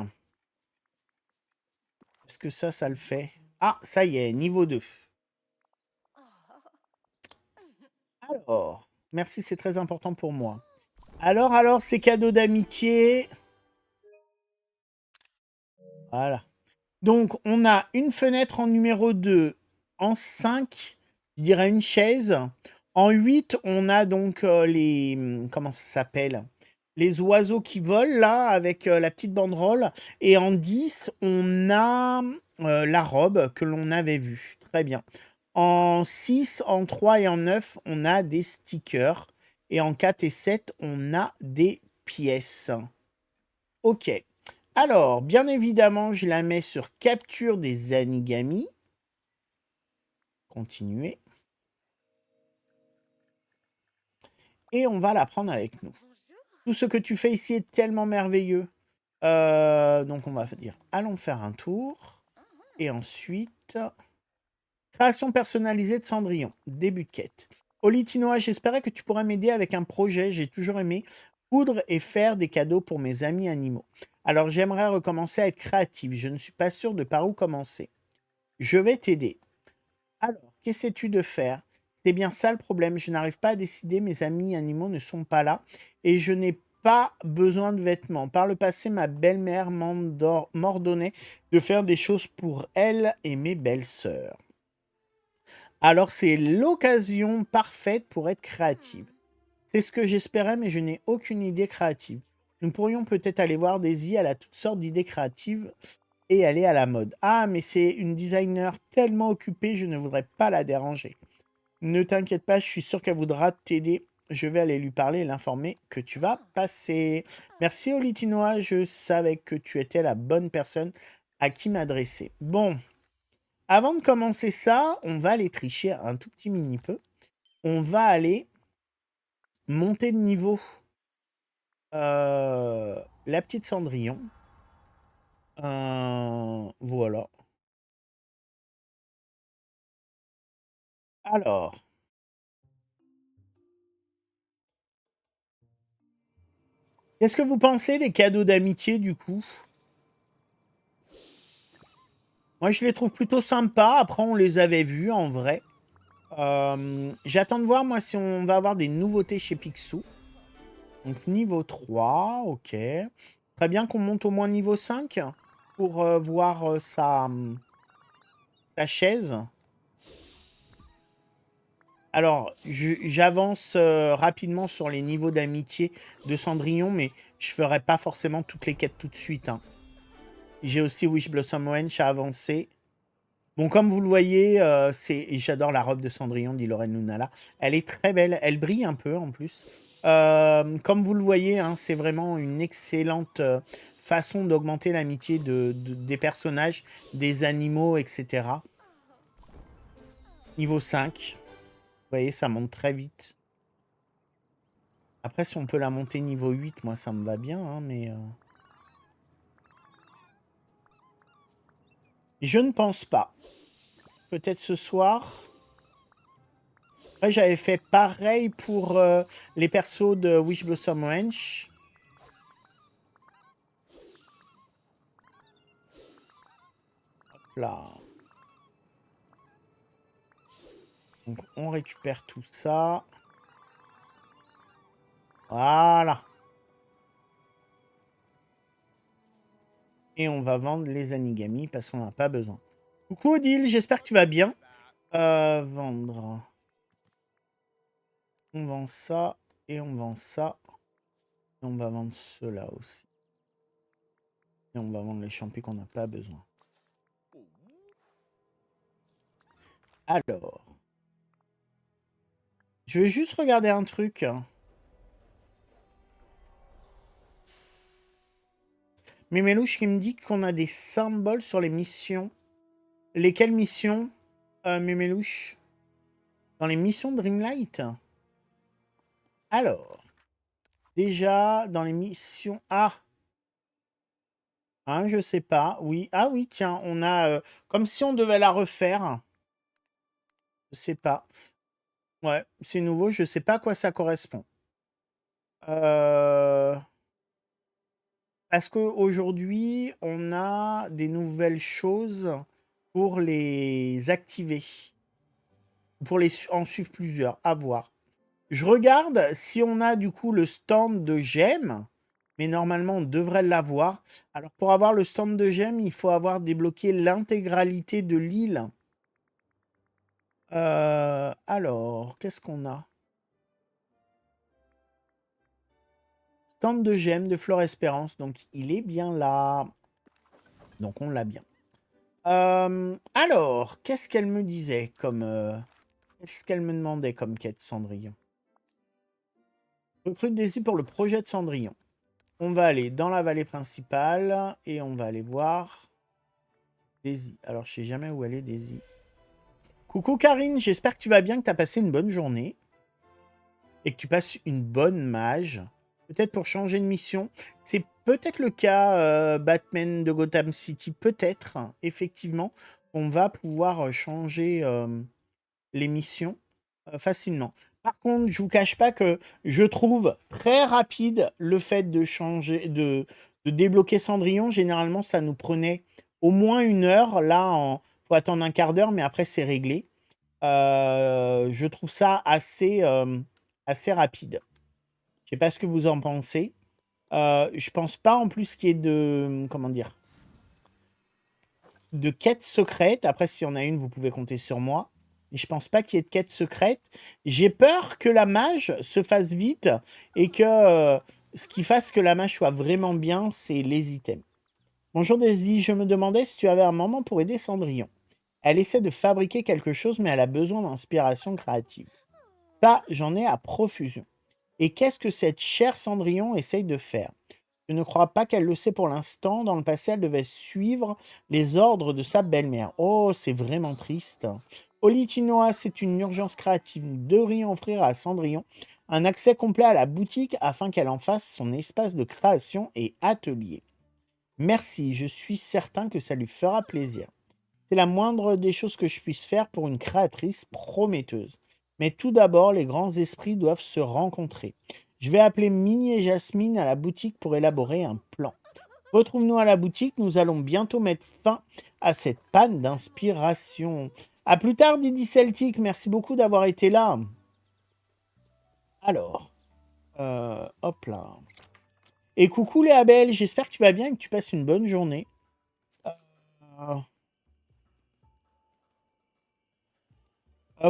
Est-ce que ça le fait? Ah, ça y est, niveau 2. Alors, merci, c'est très important pour moi. Alors, ces cadeaux d'amitié. Voilà. Donc, on a une fenêtre en numéro 2. En 5, je dirais une chaise. En 8, on a donc les... Comment ça s'appelle? Les oiseaux qui volent, là, avec la petite banderole. Et en 10, on a la robe que l'on avait vue. Très bien. En 6, en 3 et en 9, on a des stickers. Et en 4 et 7, on a des pièces. Ok. Alors, bien évidemment, je la mets sur capture des anigamis. Continuer. Et on va la prendre avec nous. Tout ce que tu fais ici est tellement merveilleux. Donc, on va dire, allons faire un tour. Et ensuite, création personnalisée de Cendrillon. Début de quête. Olitinoa, j'espérais que tu pourrais m'aider avec un projet. J'ai toujours aimé coudre et faire des cadeaux pour mes amis animaux. Alors, j'aimerais recommencer à être créative. Je ne suis pas sûre de par où commencer. Je vais t'aider. Alors, qu'essaies-tu de faire? C'est bien ça le problème. Je n'arrive pas à décider. Mes amis animaux ne sont pas là. Et je n'ai pas besoin de vêtements. Par le passé, ma belle-mère m'ordonnait de faire des choses pour elle et mes belles-sœurs. Alors, c'est l'occasion parfaite pour être créative. C'est ce que j'espérais, mais je n'ai aucune idée créative. Nous pourrions peut-être aller voir Daisy. Elle a toutes sortes d'idées créatives et elle est à la mode. Ah, mais c'est une designer tellement occupée, je ne voudrais pas la déranger. Ne t'inquiète pas, je suis sûr qu'elle voudra t'aider. Je vais aller lui parler et l'informer que tu vas passer. Merci Olitinoa, je savais que tu étais la bonne personne à qui m'adresser. Bon, avant de commencer ça, on va aller tricher un tout petit mini peu. On va aller monter de niveau la petite Cendrillon. Voilà. Alors, Qu'est-ce que vous pensez des cadeaux d'amitié, du coup? Moi, je les trouve plutôt sympas. Après, on les avait vus, en vrai. J'attends de voir, moi, si on va avoir des nouveautés chez Picsou. Donc, niveau 3, ok. Très bien qu'on monte au moins niveau 5 pour voir sa chaise. Alors, j'avance rapidement sur les niveaux d'amitié de Cendrillon, mais je ferai pas forcément toutes les quêtes tout de suite, hein. J'ai aussi Wish Blossom Wench à avancer. Bon, comme vous le voyez, j'adore la robe de Cendrillon, dit Lorraine Lunala. Elle est très belle, elle brille un peu en plus. Comme vous le voyez, hein, c'est vraiment une excellente façon d'augmenter l'amitié des personnages, des animaux, etc. Niveau 5. Vous voyez, ça monte très vite. Après, si on peut la monter niveau 8, moi, ça me va bien, hein, mais... Je ne pense pas. Peut-être ce soir. Après, j'avais fait pareil pour les persos de Wish Blossom Ranch. Hop là. Donc, on récupère tout ça. Voilà. Et on va vendre les Anigami parce qu'on n'a pas besoin. Coucou Odile, j'espère que tu vas bien. Vendre. On vend ça et on vend ça. Et on va vendre cela aussi. Et on va vendre les champis qu'on n'a pas besoin. Alors. Je vais juste regarder un truc. Mémélouche qui me dit qu'on a des symboles sur les missions. Lesquelles missions, Mémélouche? Dans les missions de Dreamlight? Alors, déjà, dans les missions... Ah, hein, je sais pas. Oui. Ah oui, tiens, on a... comme si on devait la refaire. Je sais pas. Ouais, c'est nouveau, je sais pas à quoi ça correspond. Parce qu'aujourd'hui, on a des nouvelles choses pour les activer. Pour en suivre plusieurs, à voir. Je regarde si on a du coup le stand de gemmes, mais normalement on devrait l'avoir. Alors pour avoir le stand de gemmes, il faut avoir débloqué l'intégralité de l'île. Alors, qu'est-ce qu'on a? Stand de gemmes de Flore Espérance, donc il est bien là. Donc on l'a bien. Alors, qu'est-ce qu'elle me disait comme... qu'est-ce qu'elle me demandait comme quête, Cendrillon? Recrute Daisy pour le projet de Cendrillon. On va aller dans la vallée principale et on va aller voir Daisy. Alors, je sais jamais où elle est, Daisy. Coucou Karine, j'espère que tu vas bien, que tu as passé une bonne journée et que tu passes une bonne mage. Peut-être pour changer de mission. C'est peut-être le cas Batman de Gotham City, peut-être, effectivement. On va pouvoir changer les missions facilement. Par contre, je vous cache pas que je trouve très rapide le fait de changer, de débloquer Cendrillon. Généralement, ça nous prenait au moins 1 heure. Là, faut attendre un quart d'heure, mais après, c'est réglé. Je trouve ça assez rapide. Je sais pas ce que vous en pensez. Je pense pas en plus qu'il y ait de, comment dire, de quête secrète. Après, s'il y en a une, vous pouvez compter sur moi. Mais je pense pas qu'il y ait de quête secrète. J'ai peur que la mage se fasse vite et que ce qui fasse que la mage soit vraiment bien, c'est les items. Bonjour Daisy, je me demandais si tu avais un moment pour aider Cendrillon. Elle essaie de fabriquer quelque chose, mais elle a besoin d'inspiration créative. Ça, j'en ai à profusion. Et qu'est-ce que cette chère Cendrillon essaye de faire? Je ne crois pas qu'elle le sait pour l'instant. Dans le passé, elle devait suivre les ordres de sa belle-mère. Oh, c'est vraiment triste. Olitinoa, c'est une urgence créative. Nous devrions offrir à Cendrillon un accès complet à la boutique afin qu'elle en fasse son espace de création et atelier. Merci, je suis certain que ça lui fera plaisir. C'est la moindre des choses que je puisse faire pour une créatrice prometteuse. Mais tout d'abord, les grands esprits doivent se rencontrer. Je vais appeler Minnie et Jasmine à la boutique pour élaborer un plan. Retrouve-nous à la boutique, nous allons bientôt mettre fin à cette panne d'inspiration. À plus tard, Didi Celtic, merci beaucoup d'avoir été là. Alors, hop là. Et coucou Léa Belle, j'espère que tu vas bien et que tu passes une bonne journée.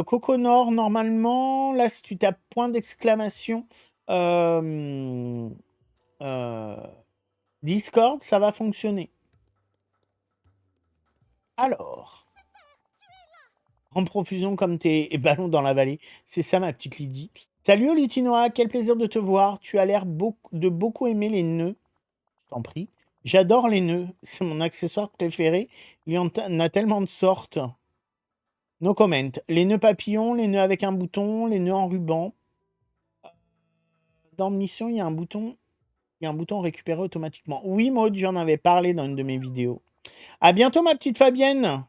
Coco Nord, normalement, là, si tu tapes point d'exclamation Discord, ça va fonctionner. Alors, en profusion comme tes ballons dans la vallée. C'est ça, ma petite Lydie. Salut Olitinoa, quel plaisir de te voir. Tu as l'air de beaucoup aimer les nœuds. Je t'en prie. J'adore les nœuds. C'est mon accessoire préféré. Il y en a tellement de sortes. No comment. Les nœuds papillons, les nœuds avec un bouton, les nœuds en ruban. Dans Mission, il y a un bouton. Il y a un bouton récupérer automatiquement. Oui, Maud, j'en avais parlé dans une de mes vidéos. À bientôt, ma petite Fabienne.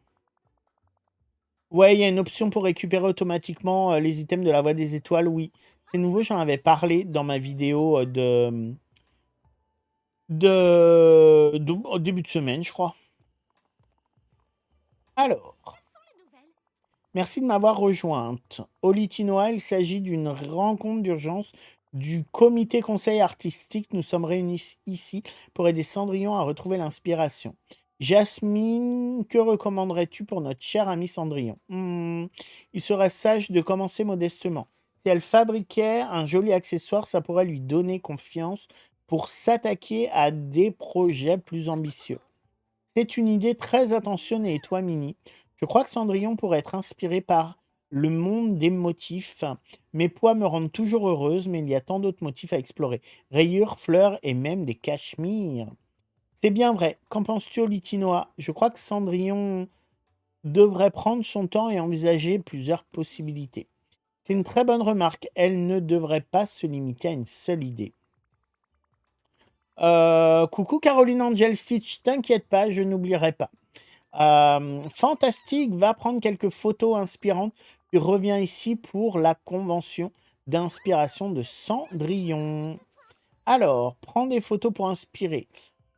Ouais, il y a une option pour récupérer automatiquement les items de la Voie des Étoiles, oui. C'est nouveau, j'en avais parlé dans ma vidéo au début de semaine, je crois. Alors, merci de m'avoir rejointe. Olitinoa, il s'agit d'une rencontre d'urgence du comité conseil artistique. Nous sommes réunis ici pour aider Cendrillon à retrouver l'inspiration. Jasmine, que recommanderais-tu pour notre cher ami Cendrillon? Il serait sage de commencer modestement. Si elle fabriquait un joli accessoire, ça pourrait lui donner confiance pour s'attaquer à des projets plus ambitieux. C'est une idée très attentionnée. Et toi, Mini? Je crois que Cendrillon pourrait être inspiré par le monde des motifs. Mes pois me rendent toujours heureuse, mais il y a tant d'autres motifs à explorer. Rayures, fleurs et même des cachemires. C'est bien vrai. Qu'en penses-tu, Olitinoa? Je crois que Cendrillon devrait prendre son temps et envisager plusieurs possibilités. C'est une très bonne remarque. Elle ne devrait pas se limiter à une seule idée. Coucou Caroline Angel Stitch, t'inquiète pas, je n'oublierai pas. Fantastique va prendre quelques photos inspirantes. Il revient ici pour la convention d'inspiration de Cendrillon. Alors, prends des photos pour inspirer.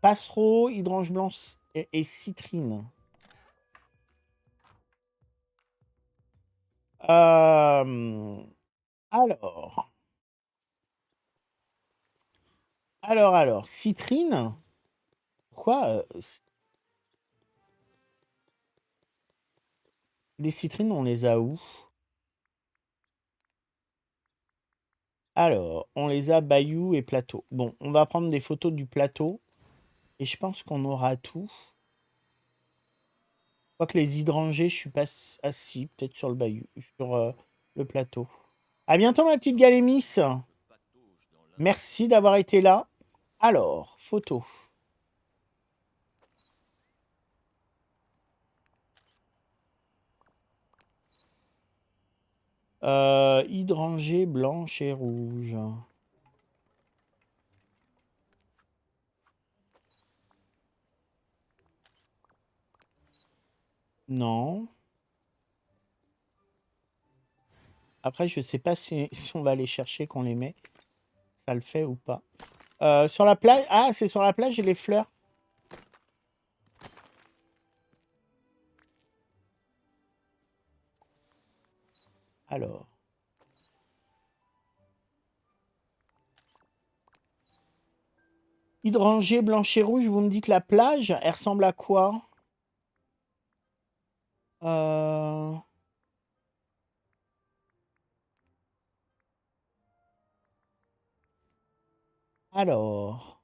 Passereau, hydrange blanche et citrine. Alors, citrine. Pourquoi les citrines, on les a où? Alors, on les a Bayou et Plateau. Bon, on va prendre des photos du plateau. Et je pense qu'on aura tout. Je crois que les hydrangés, je suis pas assis, peut-être sur le Bayou, sur le plateau. À bientôt, ma petite Galémis. Merci d'avoir été là. Alors, photo. Hydrangée blanche et rouge. Non. Après, je sais pas si on va aller chercher qu'on les met. Ça le fait ou pas. Sur la plage. Ah, c'est sur la plage et les fleurs. Alors. Hydrangée blanche et rouge, vous me dites la plage, elle ressemble à quoi? Alors.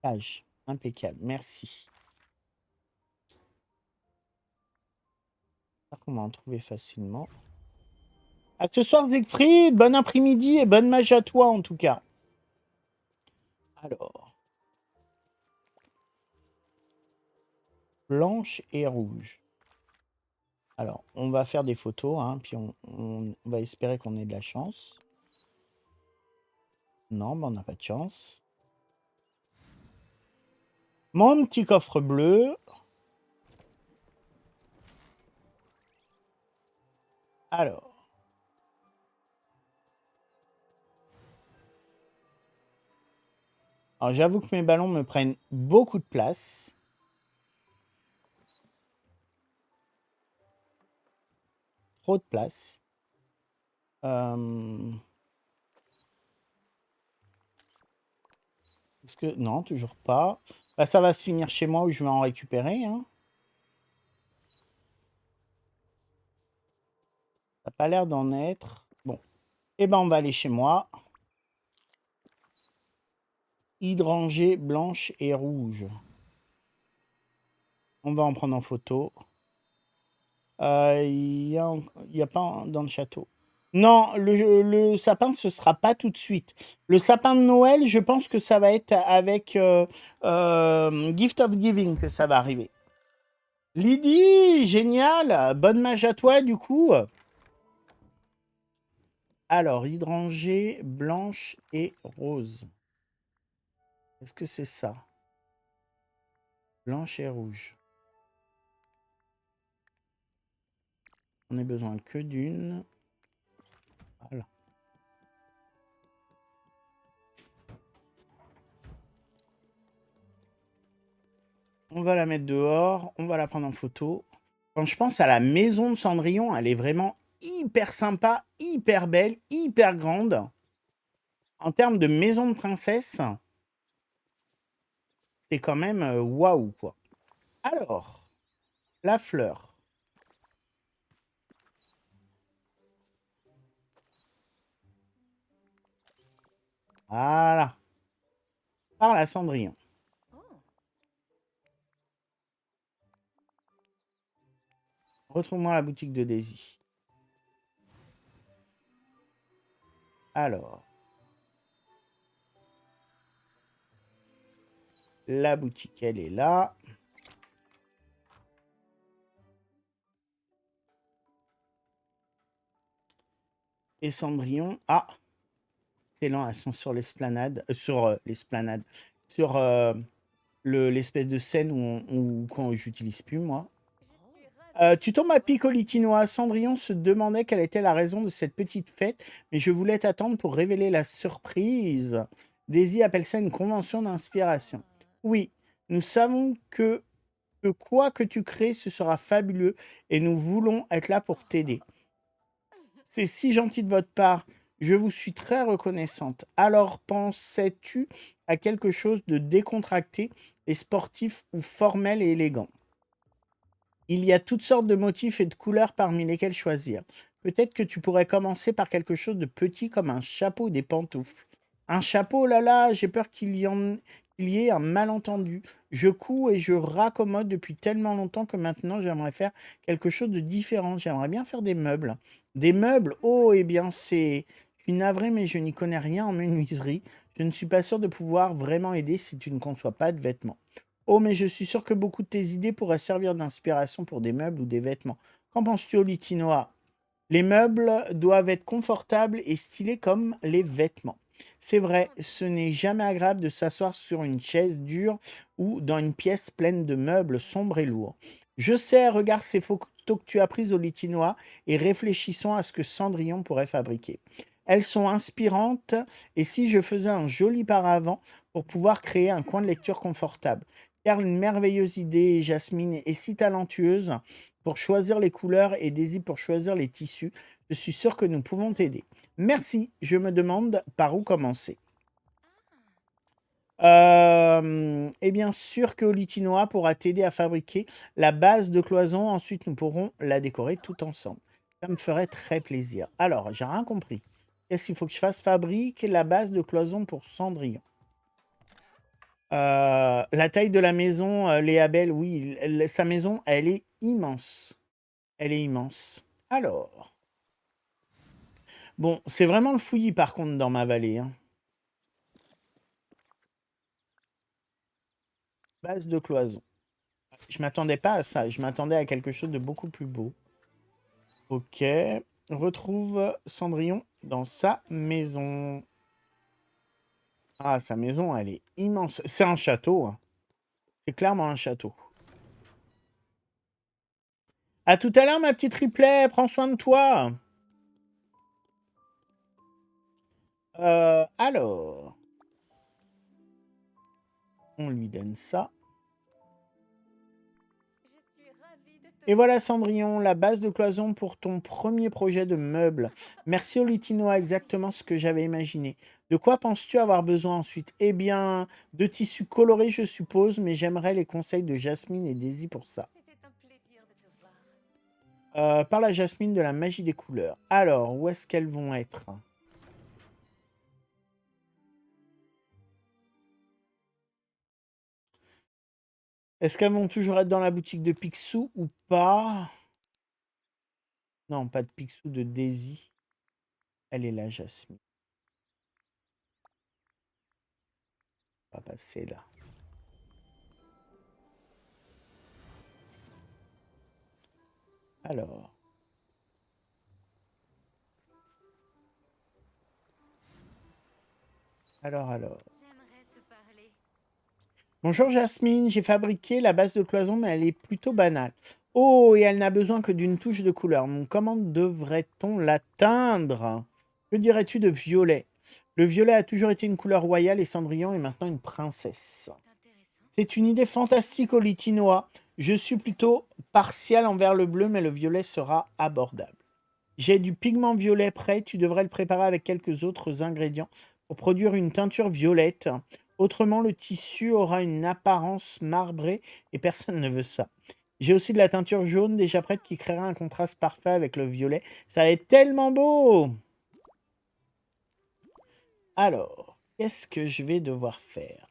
Plage. Impeccable. Merci. J'espère qu'on va en trouver facilement. À ce soir, Siegfried. Bon après-midi et bonne mage à toi, en tout cas. Alors. Blanche et rouge. Alors, on va faire des photos, hein, puis on va espérer qu'on ait de la chance. Non, on n'a pas de chance. Mon petit coffre bleu. Alors. Alors, j'avoue que mes ballons me prennent beaucoup de place. Trop de place. Est-ce que... Non, toujours pas. Bah, ça va se finir chez moi où je vais en récupérer. Hein. Ça n'a pas l'air d'en être. Bon. Eh ben, on va aller chez moi. Hydrangée blanche et rouge. On va en prendre en photo. Il y a pas dans le château. Non, le sapin, ce sera pas tout de suite. Le sapin de Noël, je pense que ça va être avec Gift of Giving que ça va arriver. Lydie, génial. Bonne mage à toi, du coup. Alors, hydrangée, blanche et rose. Est-ce que c'est ça? Blanche et rouge. On n'a besoin que d'une. Voilà. On va la mettre dehors. On va la prendre en photo. Quand je pense à la maison de Cendrillon, elle est vraiment hyper sympa, hyper belle, hyper grande. En termes de maison de princesse, c'est quand même waouh, quoi. Alors, la fleur. Voilà. Par la Cendrillon. Retrouve-moi la boutique de Daisy. Alors. La boutique, elle est là. Et Cendrillon. Ah, c'est lent, elles sont sur l'esplanade. Sur l'esplanade. Sur l'espèce de scène où quand j'utilise plus, moi. Tu tombes à pic au Litinois. Cendrillon se demandait quelle était la raison de cette petite fête, mais je voulais t'attendre pour révéler la surprise. Daisy appelle ça une convention d'inspiration. Oui, nous savons que quoi que tu crées, ce sera fabuleux et nous voulons être là pour t'aider. C'est si gentil de votre part. Je vous suis très reconnaissante. Alors, pensais-tu à quelque chose de décontracté et sportif ou formel et élégant? Il y a toutes sortes de motifs et de couleurs parmi lesquels choisir. Peut-être que tu pourrais commencer par quelque chose de petit comme un chapeau ou des pantoufles. Un chapeau, oh là là, j'ai peur qu'il y ait un malentendu. Je couds et je raccommode depuis tellement longtemps que maintenant j'aimerais faire quelque chose de différent. J'aimerais bien faire des meubles. Des meubles, oh, eh bien, je suis navré, mais je n'y connais rien en menuiserie. Je ne suis pas sûr de pouvoir vraiment aider si tu ne conçois pas de vêtements. Oh, mais je suis sûr que beaucoup de tes idées pourraient servir d'inspiration pour des meubles ou des vêtements. Qu'en penses-tu, Olitinoa? Les meubles doivent être confortables et stylés comme les vêtements. C'est vrai, ce n'est jamais agréable de s'asseoir sur une chaise dure ou dans une pièce pleine de meubles sombres et lourds. Je sais, regarde ces photos que tu as prises au Litinois et réfléchissons à ce que Cendrillon pourrait fabriquer. Elles sont inspirantes et si je faisais un joli paravent pour pouvoir créer un coin de lecture confortable. Car une merveilleuse idée, Jasmine est si talentueuse pour choisir les couleurs et Daisy pour choisir les tissus. Je suis sûr que nous pouvons t'aider. Merci, je me demande par où commencer. Et bien sûr que Olitinoa pourra t'aider à fabriquer la base de cloison. Ensuite, nous pourrons la décorer tout ensemble. Ça me ferait très plaisir. Alors, j'ai rien compris. Qu'est-ce qu'il faut que je fasse? Fabrique la base de cloison pour Cendrillon. La taille de la maison, Léa Belle, oui, sa maison, elle est immense. Elle est immense. Alors, bon, c'est vraiment le fouillis par contre dans ma vallée. Hein. Base de cloison. Je m'attendais pas à ça. Je m'attendais à quelque chose de beaucoup plus beau. Ok. Retrouve Cendrillon dans sa maison. Ah, sa maison, elle est immense. C'est un château. Hein. C'est clairement un château. À tout à l'heure, ma petite replay. Prends soin de toi. Alors. On lui donne ça. Et voilà Cendrillon, la base de cloison pour ton premier projet de meuble. Merci Olitinoa, exactement ce que j'avais imaginé. De quoi penses-tu avoir besoin ensuite? Eh bien, de tissus colorés je suppose, mais j'aimerais les conseils de Jasmine et Daisy pour ça. Par la Jasmine de la magie des couleurs. Alors, où est-ce qu'elles vont être? Est-ce qu'elles vont toujours être dans la boutique de Picsou ou pas? Non, pas de Picsou, de Daisy. Elle est là, Jasmine. On va passer là. Alors. Alors. Bonjour Jasmine, j'ai fabriqué la base de cloison, mais elle est plutôt banale. Oh, et elle n'a besoin que d'une touche de couleur. Donc, comment devrait-on l'atteindre? Que dirais-tu de violet? Le violet a toujours été une couleur royale et Cendrillon est maintenant une princesse. C'est une idée fantastique, Olitinoa. Je suis plutôt partial envers le bleu, mais le violet sera abordable. J'ai du pigment violet prêt. Tu devrais le préparer avec quelques autres ingrédients pour produire une teinture violette. Autrement, le tissu aura une apparence marbrée et personne ne veut ça. J'ai aussi de la teinture jaune déjà prête qui créera un contraste parfait avec le violet. Ça va être tellement beau! Alors, qu'est-ce que je vais devoir faire?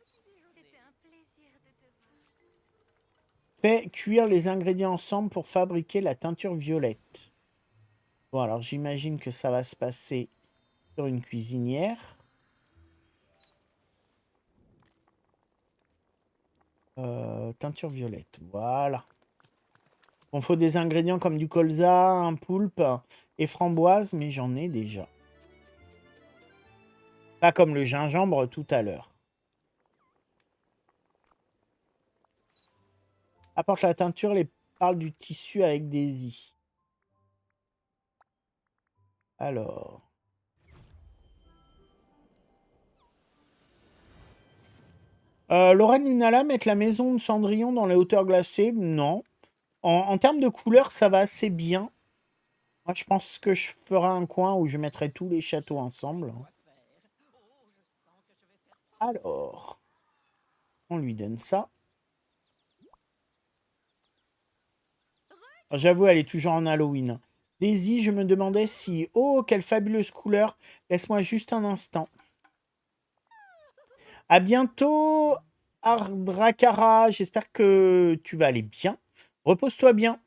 Fais cuire les ingrédients ensemble pour fabriquer la teinture violette. Bon, alors j'imagine que ça va se passer sur une cuisinière. Teinture violette, voilà. Il faut des ingrédients comme du colza, un poulpe et framboise, mais j'en ai déjà. Pas comme le gingembre tout à l'heure. Apporte la teinture et parle du tissu avec des i. Alors. Lorraine Lunala, mettre la maison de Cendrillon dans les hauteurs glacées, non. En termes de couleurs, ça va assez bien. Moi, je pense que je ferai un coin où je mettrai tous les châteaux ensemble. Alors, on lui donne ça. J'avoue, elle est toujours en Halloween. Daisy, je me demandais si... Oh, quelle fabuleuse couleur. Laisse-moi juste un instant. À bientôt, Ardracara. J'espère que tu vas aller bien. Repose-toi bien.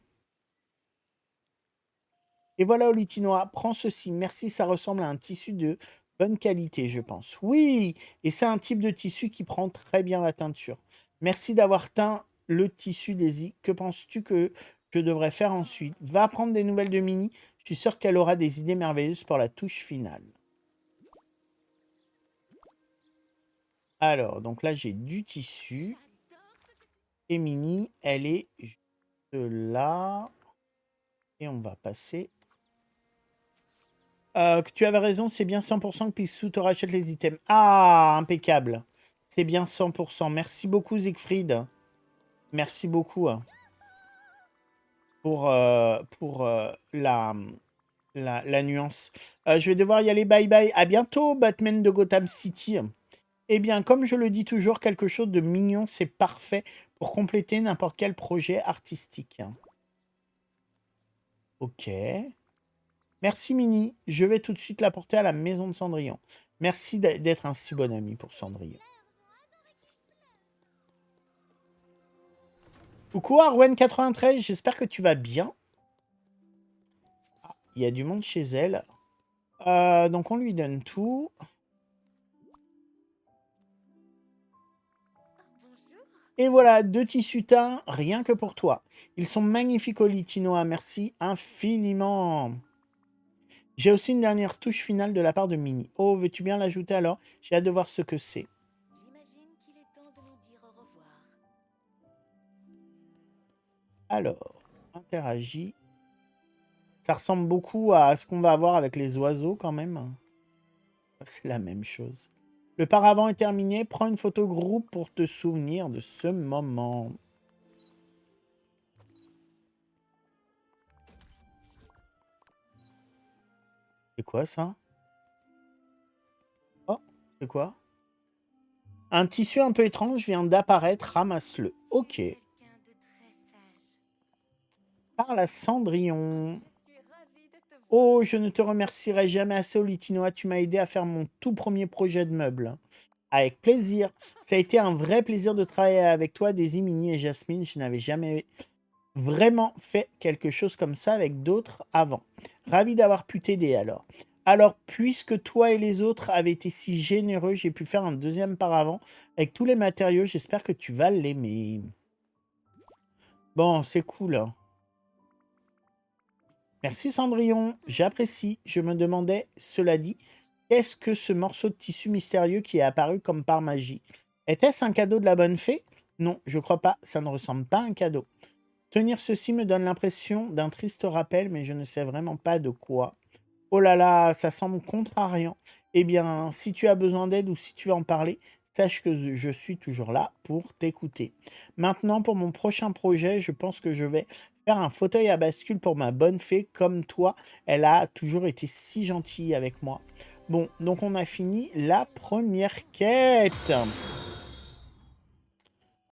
Et voilà, Olitinoa, prends ceci. Merci, ça ressemble à un tissu de bonne qualité, je pense. Oui, et c'est un type de tissu qui prend très bien la teinture. Merci d'avoir teint le tissu, Daisy. Que penses-tu que je devrais faire ensuite? Va prendre des nouvelles de Minnie. Je suis sûr qu'elle aura des idées merveilleuses pour la touche finale. Alors, donc là, j'ai du tissu. Et Minnie, elle est juste là. Et on va passer. Que tu avais raison, c'est bien 100% que Picsou te rachète les items. Ah, impeccable. C'est bien 100%. Merci beaucoup, Siegfried. Merci beaucoup pour la nuance. Je vais devoir y aller. Bye bye. À bientôt, Batman de Gotham City. Eh bien, comme je le dis toujours, quelque chose de mignon, c'est parfait pour compléter n'importe quel projet artistique. Ok. Merci, Minnie. Je vais tout de suite la porter à la maison de Cendrillon. Merci d'être un si bon ami pour Cendrillon. Coucou Arwen93, j'espère que tu vas bien. Ah, il y a du monde chez elle. Donc on lui donne tout. Et voilà, 2 tissus teints, rien que pour toi. Ils sont magnifiques, Olitinoa. Merci infiniment. J'ai aussi une dernière touche finale de la part de Minnie. Oh, veux-tu bien l'ajouter alors? J'ai hâte de voir ce que c'est. Alors, interagis. Ça ressemble beaucoup à ce qu'on va avoir avec les oiseaux quand même. C'est la même chose. Le paravent est terminé. Prends une photo groupe pour te souvenir de ce moment. C'est quoi ça? Oh, c'est quoi? Un tissu un peu étrange vient d'apparaître, ramasse-le. Ok. Parle à Cendrillon. Oh, je ne te remercierai jamais assez, Olitinoa. Tu m'as aidé à faire mon tout premier projet de meuble. Avec plaisir. Ça a été un vrai plaisir de travailler avec toi, Daisy, Minnie et Jasmine. Je n'avais jamais vraiment fait quelque chose comme ça avec d'autres avant. Ravi d'avoir pu t'aider alors. Alors, puisque toi et les autres avaient été si généreux, j'ai pu faire un deuxième paravent avec tous les matériaux. J'espère que tu vas l'aimer. Bon, c'est cool, hein. Merci Cendrillon, j'apprécie. Je me demandais, cela dit, qu'est-ce que ce morceau de tissu mystérieux qui est apparu comme par magie? Était-ce un cadeau de la bonne fée? Non, je crois pas, ça ne ressemble pas à un cadeau. Tenir ceci me donne l'impression d'un triste rappel, mais je ne sais vraiment pas de quoi. Oh là là, ça semble contrariant. Eh bien, si tu as besoin d'aide ou si tu veux en parler, sache que je suis toujours là pour t'écouter. Maintenant, pour mon prochain projet, je pense que je vais faire un fauteuil à bascule pour ma bonne fée comme toi. Elle a toujours été si gentille avec moi. Bon, donc on a fini la première quête.